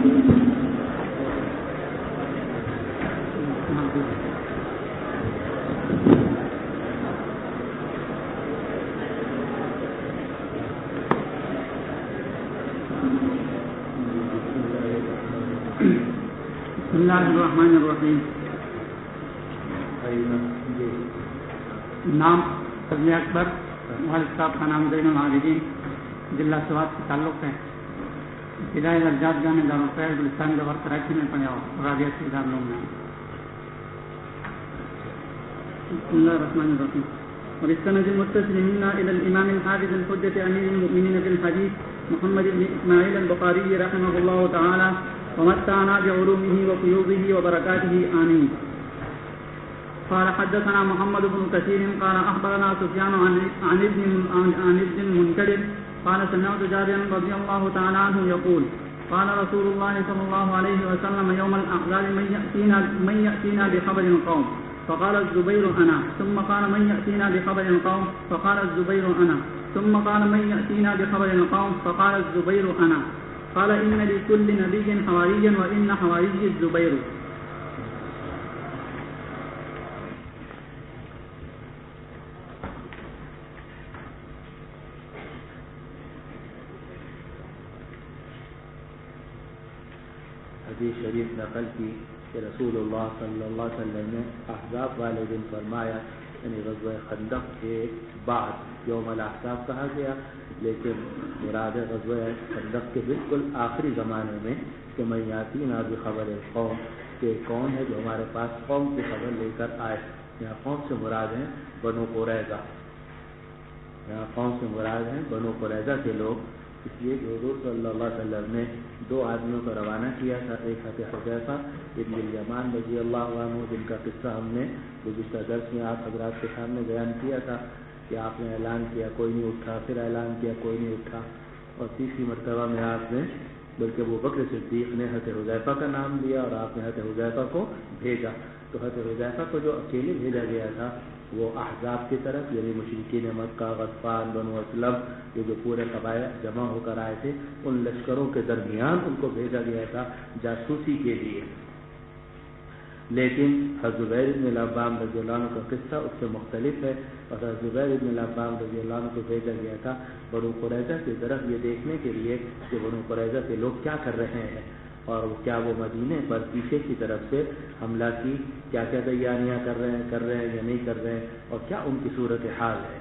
بسم اللہ الرحمن الرحیم. نام فضل اکبر، والد صاحب کا نام زین العابدین، ضلع سوات سے تعلق ہے. ابتدائی درجات جامع دارالخیر گلستان گوہر کراچی میں پڑھا اور رابعہ سے دارالعلوم میں. بسم اللہ الرحمن الرحیم. وبالسند المتصل منا الى الامام الحافظ الحجة امير المؤمنين في الحديث محمد بن اسماعيل البخاري رحمه الله تعالى ومتعنا بعلومه وفيوضه وبركاته آمين. قال حدثنا محمد بن كثير قال أخبرنا سفيان عن ابن المنكدر قال سمعت جابرا رضي الله تعالى عنه يقول قال رسول الله صلى الله عليه وسلم يوم الأحزاب من يأتينا بخبر القوم فقال الزبير أنا، ثم قال من يأتينا بخبر القوم فقال الزبير أنا، ثم قال من يأتينا بخبر القوم فقال الزبير أنا. قال إن لكل نبي حواريا وإن حواري الزبير. حدیث شریف نقل کی کہ رسول اللہ صلی اللہ علیہ وسلم نے احزاب والے دن فرمایا، یعنی غزوہ خندق کے بعد یوم الاحزاب کہا گیا، لیکن مراد غزوہ خندق کے بالکل آخری زمانے میں کہ من یاتینا بخبر القوم، کہ کون ہے جو ہمارے پاس قوم کی خبر لے کر آئے. یہاں قوم سے مراد ہیں بنو قریظہ، یہاں قوم سے مراد ہیں بنو قریظہ کے لوگ، اس لیے کہ حضور صلی اللہ علیہ وسلم نے دو آدمیوں کو روانہ کیا تھا. ایک حضرت حذیفہ ابن الیمان رضی اللہ عنہ، جن کا قصہ ہم نے گزشتہ درس میں آپ حضرات کے سامنے بیان کیا تھا کہ آپ نے اعلان کیا کوئی نہیں اٹھا، پھر اعلان کیا کوئی نہیں اٹھا، اور تیسری مرتبہ میں آپ نے بلکہ ابو بکر صدیق نے حضرت حذیفہ کا نام لیا اور آپ نے حضرت حذیفہ کو بھیجا. تو حضرت حذیفہ کو جو اکیلے بھیجا گیا تھا وہ احزاب کی طرف، یعنی مشرکین مکہ، غطفان، بنو اسلم، یہ جو پورے قبائل جمع ہو کر آئے تھے، ان لشکروں کے درمیان ان کو بھیجا گیا تھا جاسوسی کے لیے. لیکن حضرت زبیر بن العوام رضی اللہ عنہ کا قصہ اس سے مختلف ہے. اور حضرت زبیر بن العوام رضی اللہ عنہ کو بھیجا گیا تھا بنو قریظہ کی طرف یہ دیکھنے کے لیے کہ بنو قریظہ کے لوگ کیا کر رہے ہیں، اور کیا وہ مدینے پر پیچھے کی طرف سے حملہ کی کیا کیا تیاریاں کر رہے ہیں یا نہیں کر رہے ہیں، اور کیا ان کی صورت حال ہے.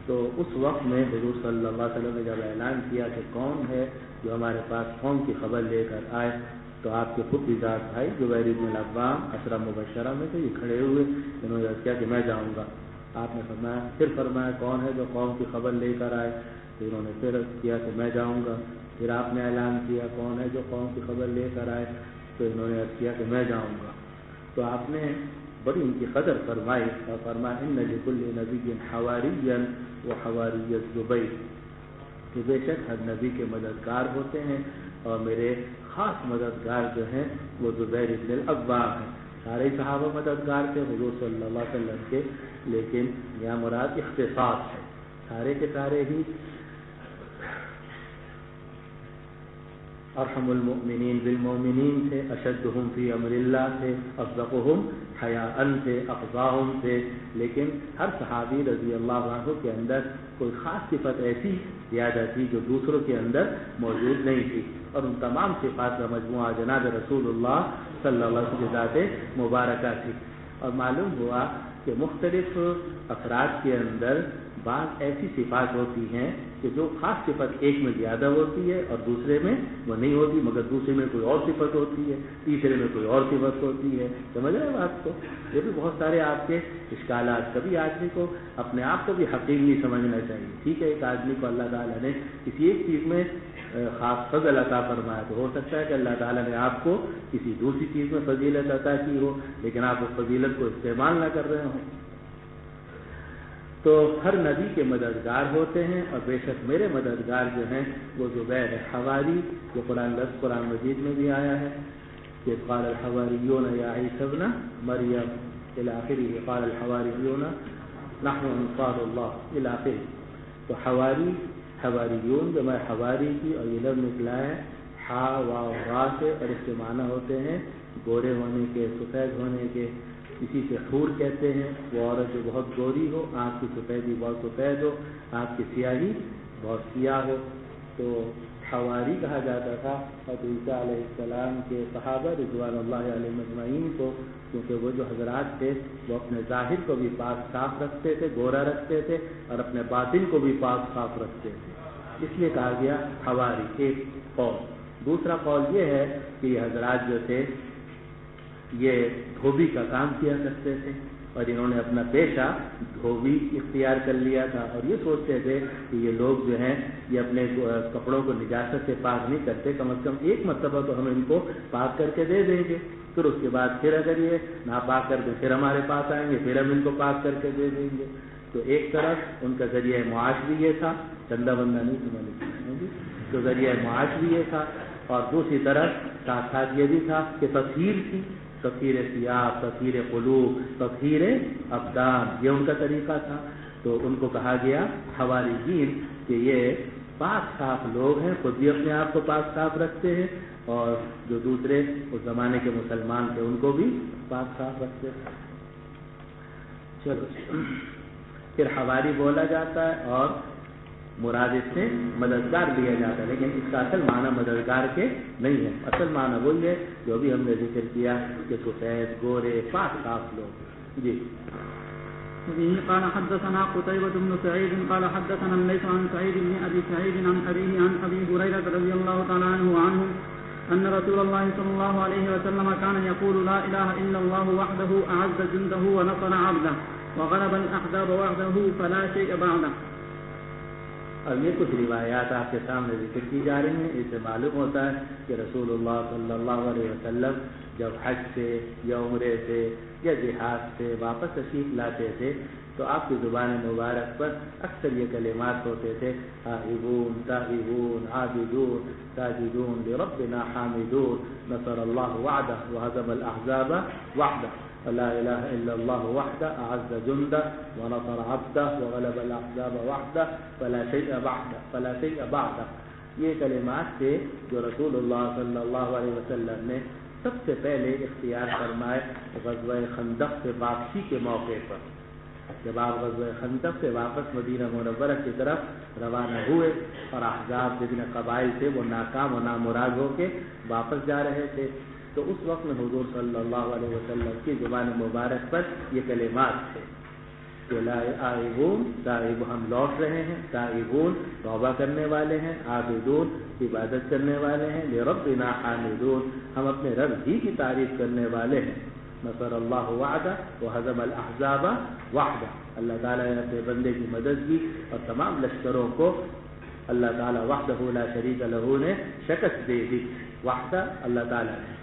تو اس وقت میں حضور صلی اللہ علیہ وسلم نے جب اعلان کیا کہ کون ہے جو ہمارے پاس قوم کی خبر لے کر آئے، تو آپ کے خود ذات بھائی زبیر بن العوام عشرہ مبشرہ میں سے یہ کھڑے ہوئے، انہوں نے کیا کہ میں جاؤں گا. آپ نے فرمایا کون ہے جو قوم کی خبر لے کر آئے، تو انہوں نے پھر کیا کہ میں جاؤں گا. پھر آپ نے اعلان کیا کون ہے جو قوم کی خبر لے کر آئے، تو انہوں نے کیا کہ میں جاؤں گا. تو آپ نے بڑی ان کی قدر فرمائی اور فرمایا ان لکل نبی حواریا وحواری الزبیر، کہ بے شک ہر نبی کے مددگار ہوتے ہیں اور میرے خاص مددگار جو ہیں وہ زبیر بن العوام ہیں. سارے صحابہ مددگار تھے حضور صلی اللہ علیہ وسلم کے، لیکن یہاں مراد اختصاص ہے، سارے کے سارے ہی ارحم المؤمنین بالمؤمنین تھے، اشدہم فی امر اللہ تھے، اصدقہم حیاء تھے، افضاہم تھے. لیکن ہر صحابی رضی اللہ عنہ کے اندر کوئی خاص صفت ایسی زیادہ تھی جو دوسروں کے اندر موجود نہیں تھی، اور ان تمام صفات کا مجموعہ جناب رسول اللہ صلی اللہ علیہ وسلم کی ذات مبارکہ تھی. اور معلوم ہوا کہ مختلف افراد کے اندر بعض ایسی صفات ہوتی ہیں کہ جو خاص صفت ایک میں زیادہ ہوتی ہے اور دوسرے میں وہ نہیں ہوتی، مگر دوسرے میں کوئی اور صفت ہوتی ہے، تیسرے میں کوئی اور صفت ہوتی ہے. سمجھ رہے ہیں بات کو؟ یہ بھی بہت سارے آپ کے اشکالات. کبھی آدمی کو اپنے آپ کو بھی حقیق نہیں سمجھنا چاہیے. ٹھیک ہے، ایک آدمی کو اللہ تعالیٰ نے کسی ایک چیز میں خاص فضل عطا فرمایا، تو ہو سکتا ہے کہ اللہ تعالیٰ نے آپ کو کسی دوسری چیز میں فضیلت عطا کی ہو، لیکن آپ اس فضیلت کو استعمال نہ کر رہے ہوں. تو ہر نبی کے مددگار ہوتے ہیں، اور بے شک میرے مددگار جو ہیں وہ زبیر ہے. حواری جو قرآن مجید میں بھی آیا ہے کہ قال الحواریون یا عیسی ابن مریم الی آخرہ، قال الحواریون نحن انصار اللہ الی آخرہ. تو حواریون جمع حواری کی، اور یہ لفظ نکلا ہے ہا واو را سے، اور اس کے معنی ہوتے ہیں گورے ہونے کے، سفید ہونے کے. اسی سے حور کہتے ہیں وہ عورت جو بہت گوری ہو، آنکھ کی سفیدی بہت سفید ہو، آنکھ کی سیاہی بہت سیاہ ہو. تو حواری کہا جاتا تھا حضرت عیسیٰ علیہ السلام کے صحابہ رضوان اللہ علیہم اجمعین کو، کیونکہ وہ جو حضرات تھے وہ اپنے ظاہر کو بھی پاک صاف رکھتے تھے، گورا رکھتے تھے، اور اپنے باطن کو بھی پاک صاف رکھتے تھے، اس لیے کہا گیا حواری. ایک قول. دوسرا قول یہ ہے کہ یہ حضرات جو تھے یہ دھوبی کا کام کیا کرتے تھے، اور انہوں نے اپنا پیشہ دھوبی اختیار کر لیا تھا، اور یہ سوچتے تھے کہ یہ لوگ جو ہیں یہ اپنے کپڑوں کو نجاست سے پاک نہیں کرتے، کم از کم ایک مرتبہ تو ہم ان کو پاک کر کے دے دیں گے، پھر اس کے بعد پھر اگر یہ ناپاک کر دیں پھر ہمارے پاس آئیں گے، پھر ہم ان کو پاک کر کے دے دیں گے. تو ایک طرف ان کا ذریعہ معاش بھی یہ تھا، چندہ بندہ نہیں سمجھ، تو ذریعہ معاش بھی یہ تھا، اور دوسری طرف ساتھ ساتھ یہ بھی تھا کہ تطہیر تھی، تطہیر ثیاب، تطہیر قلوب، تطہیر ابدان، یہ ان کا طریقہ تھا. تو ان کو کہا گیا حواریین کہ یہ پاک صاف لوگ ہیں، خود بھی اپنے آپ کو پاک صاف رکھتے ہیں، اور جو دوسرے اس زمانے کے مسلمان تھے ان کو بھی پاک صاف رکھتے ہیں. چلو پھر حواری بولا جاتا ہے اور مراد اس سے مددگار لیا جاتا ہے، لیکن اس کا اصل معنی مددگار کے نہیں ہے. اصل معنی وہی ہے جو بھی ہم نے ذکر کیا کہ سفید گورے پاک صاف لوگ. جی. وبه قال حدثنا قتيبة بن سعيد قال حدثنا الليث عن سعيد بن أبي سعيد عن أبيه عن أبي هريرة رضي الله تعالى عنه وعنهم أن رسول الله صلى الله عليه وسلم كان يقول لا إله إلا الله وحده أعز جنده ونصر عبده وغلب الأحزاب وحده فلا شيء بعده. اب یہ کچھ روایات آپ کے سامنے ذکر کی جا رہی ہیں، اس سے معلوم ہوتا ہے کہ رسول اللہ صلی اللہ علیہ وسلم جب حج سے یا عمرے سے یا جہاد سے واپس تشریف لاتے تھے تو آپ کی زبان مبارک پر اکثر یہ کلمات ہوتے تھے، آئبون تائبون عابدون ساجدون لربنا حامدون نصر اللہ وعدہ وہزم الاحزاب وحدہ لا الہ الا اللہ وحدہ اعز جندہ ونصر عبدہ وغلب الاحزاب وحدہ فلا شیء بعدہ. یہ کلمات تھے جو رسول اللہ صلی اللہ علیہ وسلم نے سب سے پہلے اختیار فرمائے غزوہ خندق سے واپسی کے موقع پر. جب آپ غزوہ خندق سے واپس مدینہ منورہ کی طرف روانہ ہوئے اور احزاب جتنے قبائل تھے وہ ناکام و نامراد ہو کے واپس جا رہے تھے، تو اس وقت میں حضور صلی اللہ علیہ وسلم کی زبان مبارک پر یہ کلمات تھے کہ لا آئبون تائب ہم لوٹ رہے ہیں، تائبون توبہ کرنے والے ہیں، عابدون عبادت کرنے والے ہیں، لربنا حامدون ہم اپنے رب ہی کی تعریف کرنے والے ہیں. نصر اللہ وعدہ وہزم الاحزاب وحدہ، اللہ تعالیٰ نے اپنے بندے کی مدد کی اور تمام لشکروں کو اللہ تعالیٰ وحدہ لا شریک لہ نے شکست دے دی. وحدہ اللہ تعالیٰ نے.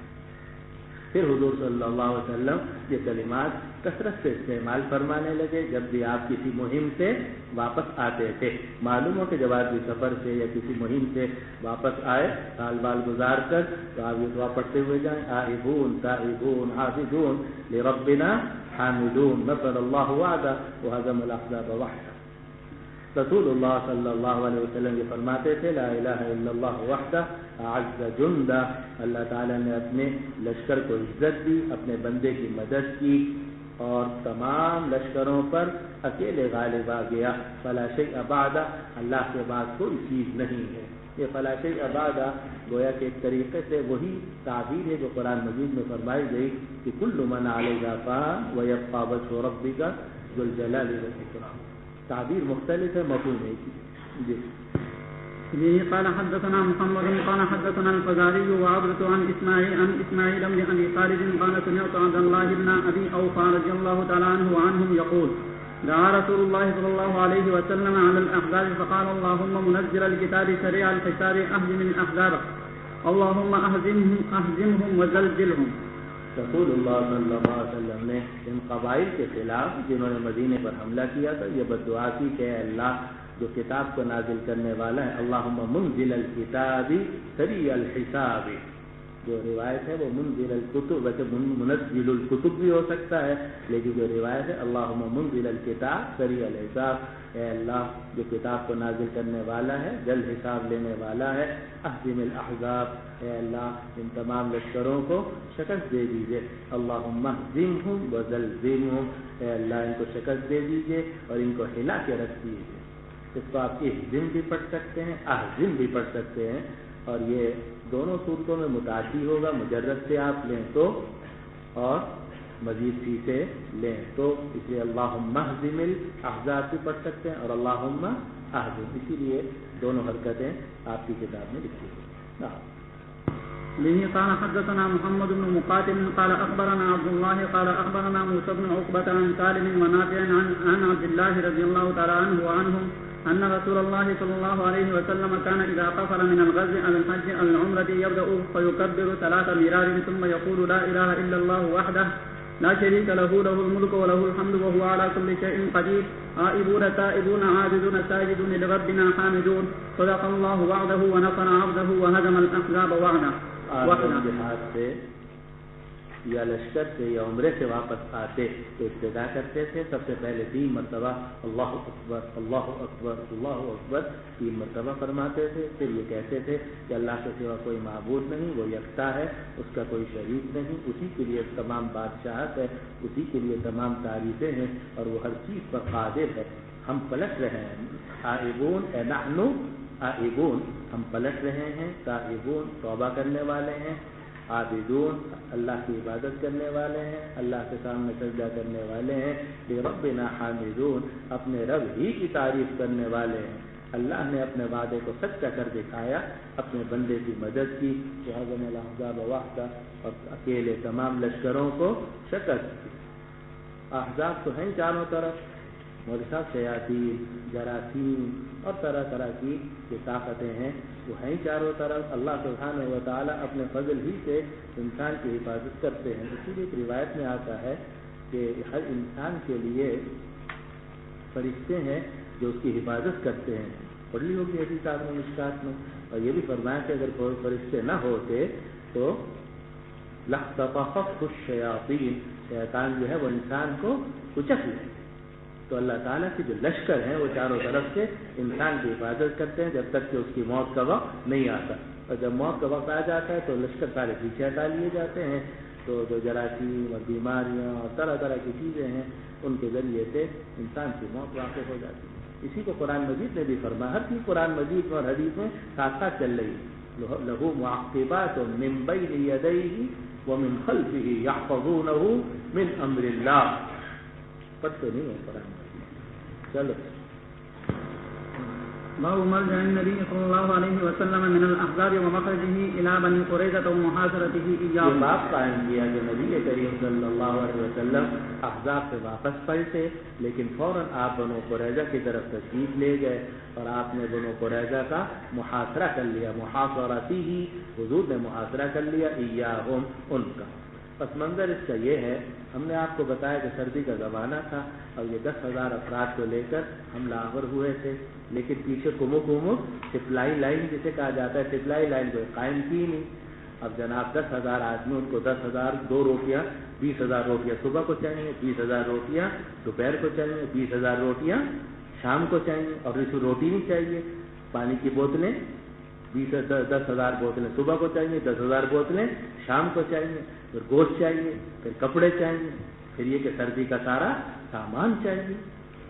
پھر حضور صلی اللہ علیہ وسلم یہ کلمات کثرت سے استعمال فرمانے لگے جب بھی آپ کسی مہم سے واپس آتے تھے. معلوم ہو کہ جب آپ سفر سے یا کسی مہم سے واپس آئے سال بال گزار کر تو آپ یہ دعا پڑھتے ہوئے جائیں، آئبون تائبون عابدون لربنا حامدون نصر اللہ وعدہ وہزم الاحزاب وحدہ. رسول اللہ صلی اللہ علیہ وسلم یہ فرماتے تھے لا الہ الا اللہ وحدہ اعز جندہ، اللہ تعالیٰ نے اپنے لشکر کو عزت دی، اپنے بندے کی مدد کی اور تمام لشکروں پر اکیلے غالب آ گیا. فلا شیء بعدہ، اللہ کے بعد کوئی چیز نہیں ہے. یہ فلا شیء بعدہ گویا کہ ایک طریقے سے وہی تعبیر ہے جو قرآن مجید میں فرمائی گئی کہ کل من علیہا فان ویبقی وجہ ربک ذو الجلال والاکرام. تعبیر مختلف ہے، مفہوم ہے. جی. به قال حدثنا محمد قال حدثنا الفزاري وعبدة عن إسماعيل بن أبي خالد قال سمعت عبد الله بن أبي أوفى رضي الله تعالى عنه وعنهم يقول دعا رسول الله صلى الله عليه وسلم على الأحزاب فقال اللهم منزل الكتاب سريع الحساب أهزم الأحزاب اللهم أهزمهم وزلزلهم. رسول اللہ صلی اللہ علیہ وسلم نے ان قبائل کے خلاف جنہوں نے مدینے پر حملہ کیا تھا یہ بددعا کی کہ اے اللہ جو کتاب کو نازل کرنے والا ہے اللہم منزل الکتاب سریع الحساب، جو روایت ہے وہ منزل الکتب، ویسے منزل الکتب بھی ہو سکتا ہے، لیکن جو روایت ہے اللہم منزل الکتاب سریع الحساب، اے اللہ جو کتاب کو نازل کرنے والا ہے، جلد حساب لینے والا ہے، اہزم الاحزاب، اے اللہ ان تمام لشکروں کو شکست دے دیجئے، اللہم اہزمہم وزلزلہم، اے اللہ ان کو شکست دے دیجئے اور ان کو ہلا کے رکھ دیجئے۔ اس کو آپ اہزم بھی پڑھ سکتے ہیں، اہزم بھی پڑھ سکتے ہیں، اور یہ دونوں صورتوں میں متعدی ہوگا، مجرد سے آپ لیں تو اور مزید سی سے لیں تو، اس لیے اللہم اہزم الاحزاب بھی پڑھ سکتے ہیں اور اللہم اہزم، اسی لیے دونوں حرکتیں آپ کی کتاب میں لکھی ہوئی۔ به قال حدثنا محمد بن مقاتل قال أخبرنا عبد الله قال أخبرنا موسى بن عقبة عن سالم ونافع عن عبد الله رضي الله تعالى عنه وعنهم أن رسول الله صلى الله عليه وسلم كان إذا قفل من الغزو أو الحج أو العمرة يبدأ فيكبر 3 مرار ثم يقول لا إله إلا الله وحده لا شريك له له الملك وله الحمد وهو على كل شيء قدير آئبون تائبون عابدون ساجدون لربنا حامدون صدق الله وعده ونصر عبده وهزم الأحزاب وعده۔ جہاد سے یا لشکر سے یا عمرے سے واپس آتے تو ابتدا کرتے تھے، سب سے پہلے 3 مرتبہ اللہ اکبر اللہ اکبر اللہ اکبر 3 مرتبہ فرماتے تھے، پھر یہ کہتے تھے کہ اللہ کے سوا کوئی معبود نہیں، وہ یکتا ہے، اس کا کوئی شریک نہیں، اسی کے لیے تمام بادشاہت ہے، اسی کے لیے تمام تعریفیں ہیں اور وہ ہر چیز پر قادر ہے۔ ہم پلٹ رہے ہیں، آئبون اے نحنو آئبون، ہم پلٹ رہے ہیں، تائبون توبہ کرنے والے ہیں، عابدون اللہ کی عبادت کرنے والے ہیں، اللہ کے سامنے سجدہ کرنے والے ہیں، لربنا حامدون اپنے رب ہی کی تعریف کرنے والے ہیں۔ اللہ نے اپنے وعدے کو سچا کر دکھایا، اپنے بندے کی مدد کی، وہزم الاحزاب وحدہ، اور اکیلے تمام لشکروں کو شکست دی۔ احزاب تو ہیں چاروں طرف، مورثہ شیاطین، جراثیم اور طرح طرح کی جو طاقتیں ہیں وہ ہیں چاروں طرف۔ اللہ سبحانہ و تعالیٰ اپنے فضل ہی سے انسان کی حفاظت کرتے ہیں، اسی لیے ایک روایت میں آتا ہے کہ ہر انسان کے لیے فرشتے ہیں جو اس کی حفاظت کرتے ہیں، پڑھ لی ہوگی حدیث آپ نے مشکات میں، اور یہ بھی فرمایا کہ اگر کوئی فرشتے نہ ہوتے تو لَاخْتَطَفَتْهُ الشَّيَاطِينُ، شیطان جو ہے وہ انسان کو کچک لے۔ تو اللہ تعالیٰ کے جو لشکر ہیں وہ چاروں طرف سے انسان کی حفاظت کرتے ہیں جب تک کہ اس کی موت کا وقت نہیں آتا، اور جب موت کا وقت آ جاتا ہے تو لشکر سارے پیچھے ہٹا لیے جاتے ہیں۔ تو جو جراثیم اور بیماریاں اور طرح طرح کی چیزیں ہیں ان کے ذریعے سے انسان کی موت واقع ہو جاتی ہے۔ اسی کو قرآن مجید نے بھی فرمایا، ہر چیز قرآن مجید میں اور حدیث میں ساتھ ساتھ چل رہی ہے۔ لہو معقبات من بین یدیہ ومن خلفہ یحفظونہ من امر اللہ، پڑھتے نہیں ہے قرآن مجید۔ چلو باب مرجع النبي صلى الله عليه وسلم من الأحزاب ومخرجه إلى بني قريظة ومحاصرته إياه۔ یہ باب قائم کیا کہ نبی کریم صلی اللہ علیہ وسلم احزاب سے واپس پلٹے، لیکن فوراً آپ بنو قریظہ کی طرف تشریف لے گئے اور آپ نے بنو قریظہ کا محاصرہ کر لیا، محاصرتی ہی حضور نے محاصرہ کر لیا، ایاہم ان کا۔ پس منظر اس کا یہ ہے، ہم نے آپ کو بتایا کہ سردی کا زمانہ تھا اور یہ 10,000 افراد کو لے کر حملہ آور ہوئے تھے، لیکن پیچھے کمو سپلائی لائن جسے کہا جاتا ہے، سپلائی لائن کو قائم کی نہیں۔ اب جناب 10,000 آدمی، ان کو 10,000 2 روٹیاں، 20,000 روٹیاں صبح کو چاہیے، 20,000 روٹیاں دوپہر کو چاہیے، 20,000 روٹیاں شام کو چاہیے، اور روٹی نہیں چاہیے، پانی کی بوتلیں 10,000 بوتلیں صبح کو چاہیے، 10,000 بوتلیں شام کو چاہیے، پھر گوشت چاہیے، پھر کپڑے چاہیے، پھر یہ کہ سردی کا سارا سامان چاہیے۔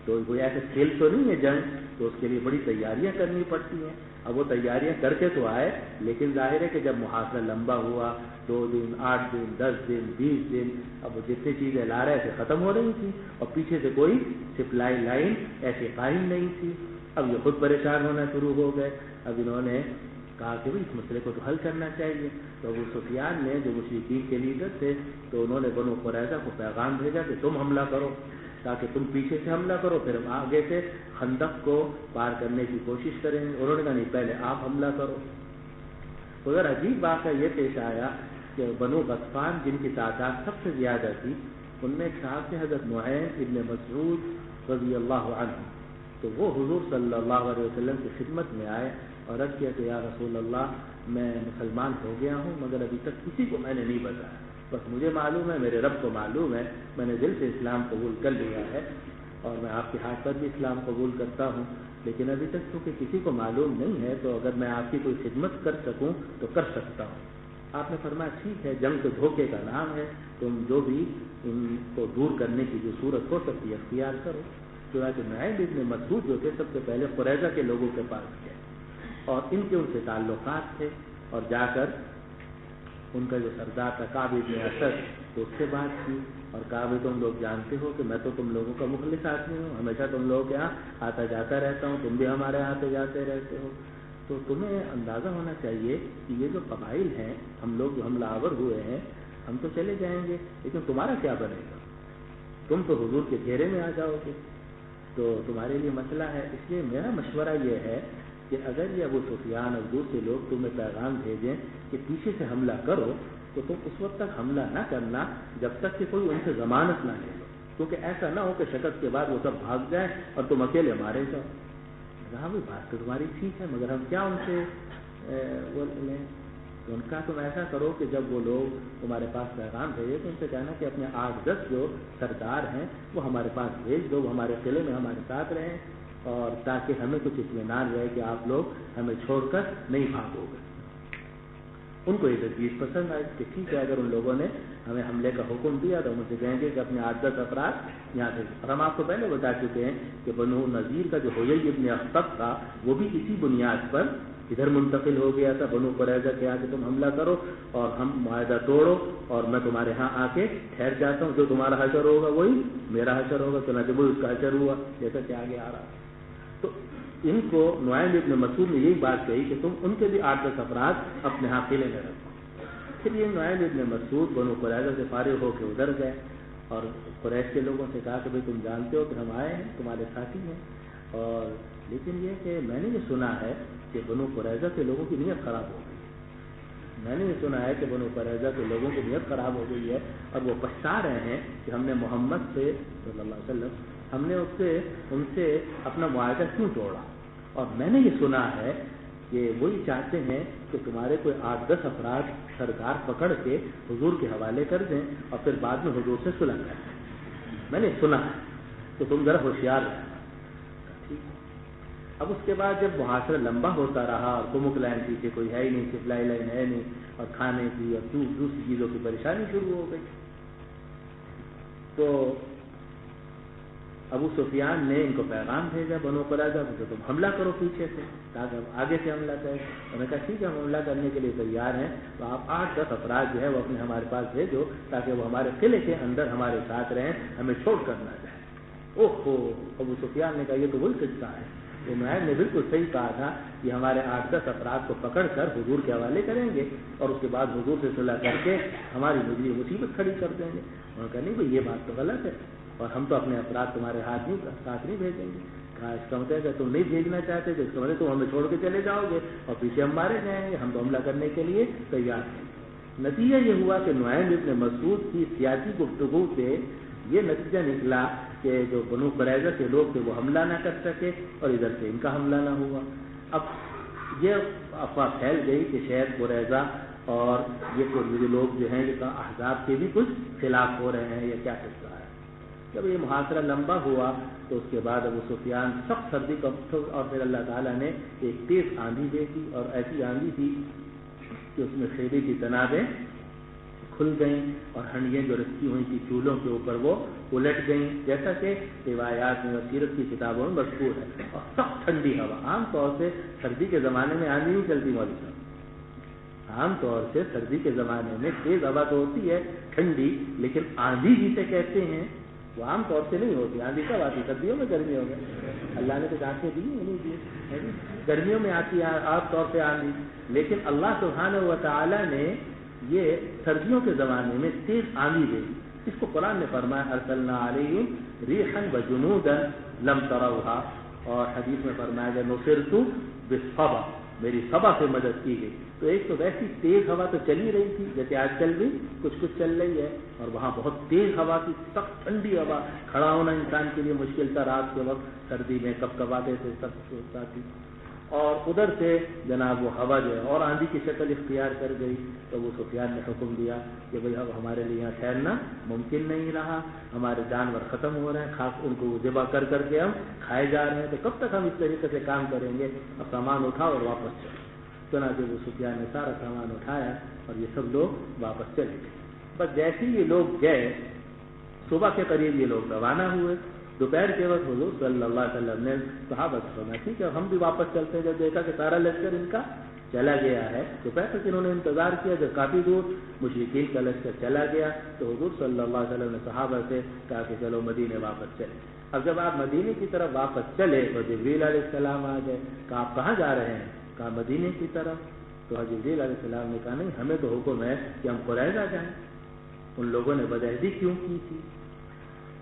تو کوئی ایسے کھیل تو نہیں ہے جنگ، تو اس کے لیے بڑی تیاریاں کرنی پڑتی ہیں۔ اب وہ تیاریاں کر کے تو آئے، لیکن ظاہر ہے کہ جب محاصرہ لمبا ہوا، 2 دن 8 دن 10 دن 20 دن، اب وہ جتنی چیزیں لا رہے تھے ختم ہو رہی تھی اور پیچھے سے کوئی سپلائی لائن ایسی قائم نہیں تھی۔ اب یہ خود پریشان ہونا شروع ہو گئے۔ اب انہوں نے کہا کہ اس مسئلے کو تو حل کرنا چاہیے۔ تو ابو سفیان نے جو مشرکین کے لیڈر تھے تو انہوں نے بنو قریظہ کو پیغام بھیجا کہ تم حملہ کرو، تاکہ تم پیچھے سے حملہ کرو، پھر ہم آگے سے خندق کو پار کرنے کی کوشش کریں گے۔ انہوں نے کہا نہیں، پہلے آپ حملہ کرو۔ اگر عجیب واقعہ یہ پیش آیا کہ بنو غطفان جن کی تعداد سب سے زیادہ تھی، ان میں ایک صاحب تھے حضرت نعیم ابن مسعود رضی اللہ عنہ، تو وہ حضور صلی اللہ علیہ وسلم کی خدمت میں آئے اور عرض کیا کہ یا رسول اللہ میں مسلمان ہو گیا ہوں مگر ابھی تک کسی کو میں نے نہیں بتایا، بس مجھے معلوم ہے، میرے رب کو معلوم ہے، میں نے دل سے اسلام قبول کر لیا ہے اور میں آپ کے ہاتھ پر بھی اسلام قبول کرتا ہوں، لیکن ابھی تک چونکہ کسی کو معلوم نہیں ہے تو اگر میں آپ کی کوئی خدمت کر سکوں تو کر سکتا ہوں۔ آپ نے فرمایا ٹھیک ہے، جنگ تو دھوکے کا نام ہے، تم جو بھی ان کو دور کرنے کی جو صورت ہو سکتی ہے اختیار کرو۔ چنانچہ نعیم ابن مسعود جو تھے سب سے پہلے قریظہ کے لوگوں کے پاس گئے اور ان کے ان سے تعلقات تھے، اور جا کر ان کا جو سردار تھا کعب ابن اسد تو اس سے بات کی اور کہا بھی تم لوگ جانتے ہو کہ میں تو تم لوگوں کا مخلص آدمی ہوں، ہمیشہ تم لوگوں کے یہاں آتا جاتا رہتا ہوں، تم بھی ہمارے یہاں آتے جاتے رہتے ہو، تو تمہیں اندازہ ہونا چاہیے کہ یہ جو قبائل ہیں، ہم لوگ جو حملہ آور ہوئے ہیں، ہم تو چلے جائیں گے لیکن تمہارا کیا بنے گا؟ تم تو حضور کے گھیرے میں آ جاؤ گے، تو تمہارے لیے مسئلہ ہے۔ اس لیے میرا مشورہ یہ ہے کہ اگر یہ ابو سفیان اور دوسرے لوگ تمہیں پیغام بھیجیں کہ پیچھے سے حملہ کرو تو تم اس وقت تک حملہ نہ کرنا جب تک کہ کوئی ان سے ضمانت نہ لے لو، کیونکہ ایسا نہ ہو کہ شکست کے بعد وہ سب بھاگ جائیں اور تم اکیلے مارے جاؤ۔ کہا بھی بات تو تمہاری ٹھیک ہے مگر ہم کیا ان سے لیں؟ ان کا تم ایسا کرو کہ جب وہ لوگ تمہارے پاس پیغام بھیجے تو ان سے کہنا کہ اپنے 8-10 جو سردار ہیں وہ ہمارے پاس بھیج دو، وہ ہمارے قلعے میں ہمارے ساتھ رہیں، اور تاکہ ہمیں کچھ اطمینان رہے کہ آپ لوگ ہمیں چھوڑ کر نہیں بھاگو گے۔ ان کو یہ تجویز پسند آئی کہ ٹھیک ہے، اگر ان لوگوں نے ہمیں حملے کا حکم دیا تو ہم ان سے کہیں گے کہ اپنے 8-10 افراد یہاں سے، اور ہم آپ کو پہلے بتا چکے ہیں کہ بنو نذیر کا جو حیی ابن اخطب تھا وہ بھی اسی بنیاد پر ادھر منتقل ہو گیا تھا بنو قریظہ کے آ کے تم حملہ کرو اور ہم معاہدہ توڑو اور میں تمہارے ہاں آ کے ٹھہر جاتا ہوں، جو تمہارا حشر ہوگا وہی میرا حشر ہوگا، چنانچہ وہ اس کا حشر ہوا جیسا کہ آگے آ رہا۔ تو ان کو نعیم ابن مسعود نے یہی بات کہی کہ تم ان کے بھی 8-10 افراد اپنے ہاں قلعے میں رکھو۔ پھر یہ نعیم ابن مسعود بنو قریظہ سے فارغ ہو کے ادھر گئے اور قریش کے لوگوں سے کہا کہ بھائی تم جانتے ہو کہ ہم آئے ہیں، تمہارے ساتھی ہیں، اور لیکن یہ کہ میں نے یہ سنا ہے کہ بنو قریظہ کے لوگوں کی نیت خراب ہو گئی ہے، میں نے یہ سنا ہے کہ بنو قریظہ کے لوگوں کی نیت خراب ہو گئی ہے اور وہ پچھتا رہے ہیں کہ ہم نے محمد سے صلی اللہ علیہ وسلم ہم نے ان سے اپنا معاہدہ کیوں توڑا، اور میں نے یہ سنا ہے کہ وہی چاہتے ہیں کہ تمہارے کوئی 8-10 افراد سردار پکڑ کے حضور کے حوالے کر دیں اور پھر بعد میں حضور سے صلح کر دیں، میں نے سنا ہے، تو تم ذرا ہوشیار رہنا۔ اب اس کے بعد جب محاصرہ لمبا ہوتا رہا اور کمک لائن پیچھے کوئی ہے ہی نہیں، سپلائی لائن ہے نہیں، اور کھانے کی اور دوسری چیزوں کی پریشانی شروع ہو گئی، تو ابو سفیان نے ان کو پیغام بھیجا بنو قریظہ کو کہ تم حملہ کرو پیچھے سے تاکہ ہم آگے سے حملہ کریں۔ انہوں نے کہا ٹھیک ہے، ہم حملہ کرنے کے لیے تیار ہیں، تو آپ 8-10 افراد جو ہے وہ اپنے ہمارے پاس بھیجو تاکہ وہ ہمارے قلعے کے اندر ہمارے ساتھ رہیں، ہمیں چھوڑ کر نہ جائیں۔ اوہو، ابو سفیان نے کہا یہ تو وہی قصہ ہے، وہ نعیم نے بالکل صحیح کہا تھا کہ ہمارے 8-10 افراد کو پکڑ کر حضور کے حوالے کریں گے اور اس کے بعد حضور سے صلح کر کے ہماری مصیبت کھڑی کر دیں گے۔ انہوں نے کہا نہیں بھائی یہ بات تو غلط ہے، اور ہم تو اپنے افراد تمہارے ساتھ نہیں بھیجیں گے۔ کہا اس کا مطلب ہے کہ تم نہیں بھیجنا چاہتے تو اس کا مطلب تم ہمیں چھوڑ کے چلے جاؤ گے اور پیچھے ہم مارے جائیں گے، ہم تو حملہ کرنے کے لیے تیار ہیں۔ نتیجہ یہ ہوا کہ نعیم ابن مسعود کی سیاسی گفتگو سے یہ نتیجہ نکلا کہ جو بنو قریظہ کے لوگ تھے وہ حملہ نہ کر سکے اور ادھر سے ان کا حملہ نہ ہوا۔ اب یہ افواہ پھیل گئی کہ شاید قریظہ اور یہ لوگ جو ہیں یہ احزاب کے بھی کچھ خلاف ہو رہے ہیں، یہ کیا قصہ ہے۔ جب یہ محاصرہ لمبا ہوا تو اس کے بعد ابو سفیان سخت سردی کا اور پھر اللہ تعالیٰ نے ایک تیز آندھی بھیجی، اور ایسی آندھی تھی کہ اس میں خیمے کی تنابیں کھل گئیں اور ہنڈیاں جو رکھی ہوئی تھی چولہوں کے اوپر وہ الٹ گئیں، جیسا کہ روایات میں اور سیرت کی کتابوں میں مذکور ہے۔ اور سخت ٹھنڈی ہوا، عام طور سے سردی کے زمانے میں آندھی نہیں چلتی مولوی صاحب، عام طور سے سردی کے زمانے میں تیز ہوا تو ہوتی ہے ٹھنڈی، لیکن آندھی جسے کہتے ہیں وہ عام طور سے نہیں ہوتی۔ آندھی کب آتی؟ سردیوں میں، گرمیوں میں؟ اللہ نے تو آنکھیں دی نہیں دی، گرمیوں میں آتی ہے عام طور سے آندھی، لیکن اللہ سبحانہ و تعالیٰ نے یہ سردیوں کے زمانے میں تیز آندھی دے دی۔ اس کو قرآن نے فرمایا ارسلنا علیہم ریحا وجنودا لم تروها، اور حدیث میں فرمایا گیا نصرت بالصبا، میری صبا سے مدد کی گئی۔ تو ایک تو ویسی تیز ہوا تو چل ہی رہی تھی جیسے آج کل بھی کچھ چل رہی ہے، اور وہاں بہت تیز ہوا تھی، سخت ٹھنڈی ہوا، کھڑا ہونا انسان کے لیے مشکل تھا رات کے وقت، سردی میں کب کباتے تھے سب سوچتا تھی۔ اور ادھر سے جناب وہ ہوا جو ہے اور آندھی کی شکل اختیار کر گئی، تو وہ سفیان نے حکم دیا کہ بھئی اب ہمارے لیے یہاں ٹھہرنا ممکن نہیں رہا، ہمارے جانور ختم ہو رہے ہیں، خاص ان کو ذبح کر کر کے ہم کھائے جا رہے ہیں، تو کب تک ہم اس طریقے سے کام کریں گے، اب سامان اٹھاؤ اور واپس چلو۔ چنانچہ وہ سفیان نے سارا سامان اٹھایا اور یہ سب لوگ واپس چلے گئے۔ بس جیسے یہ لوگ گئے، صبح کے قریب یہ لوگ روانہ ہوئے، دوپہر کے وقت حضور صلی اللہ علیہ وسلم نے صحابہ سے فرمایا ٹھیک ہے ہم بھی واپس چلتے ہیں۔ جب دیکھا کہ سارا لشکر ان کا چلا گیا ہے، دوپہر تک انہوں نے انتظار کیا، جب کافی دور مشرکین کا لشکر چلا گیا تو حضور صلی اللہ علیہ وسلم نے صحابہ سے کہا کہ چلو مدینے واپس چلے۔ اب جب آپ مدینے کی طرف واپس چلے تو جبریل علیہ السلام آ گئے، کہا آپ کہاں جا رہے ہیں؟ کہا مدینے کی طرف۔ تو جبریل علیہ السلام نے کہا نہیں ہمیں تو حکم ہے کہ ہم قریظہ جائیں۔ ان لوگوں نے بدعہدی کیوں کی تھی؟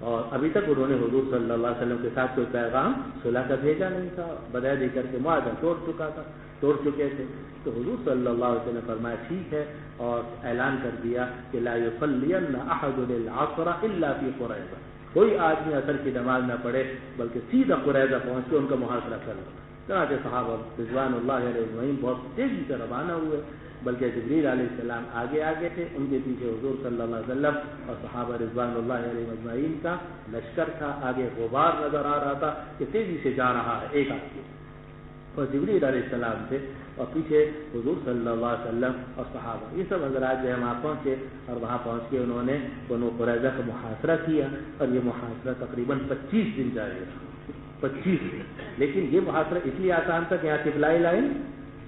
اور ابھی تک انہوں نے حضور صلی اللہ علیہ وسلم کے ساتھ کوئی پیغام صلح کا بھیجا نہیں تھا، بدعہدی کر کے معاہدہ توڑ چکے تھے۔ تو حضور صلی اللہ علیہ وسلم نے فرمایا ٹھیک ہے، اور اعلان کر دیا کہ لا یصلین احد العصر الا فی قریظہ، کوئی آدمی عصر کی نماز نہ پڑھے بلکہ سیدھا قریظہ پہنچ کے ان کا محاصرہ کر لو۔ چنانچہ صحابہ رضوان اللہ علیہ اجمعین بہت تیزی سے روانہ ہوئے، بلکہ جبریل علیہ السلام آگے تھے، ان کے پیچھے حضور صلی اللہ علیہ وسلم اور صحابہ رضوان اللہ علیہ اجمعین کا لشکر تھا۔ آگے غبار نظر آ رہا تھا کہ تیزی سے جا رہا ہے ایک آدمی، اور جبریل علیہ السلام تھے اور پیچھے حضور صلی اللہ علیہ وسلم اور صحابہ۔ یہ سب حضرات جو ہے وہاں پہنچے، اور وہاں پہنچ کے انہوں نے بنو قریظہ کا محاصرہ کیا، اور یہ محاصرہ تقریباً 25 دن جاری رہا، 25 دن۔ لیکن یہ محاصرہ اس لیے آسان تھا کہ یہاں سپلائی لائن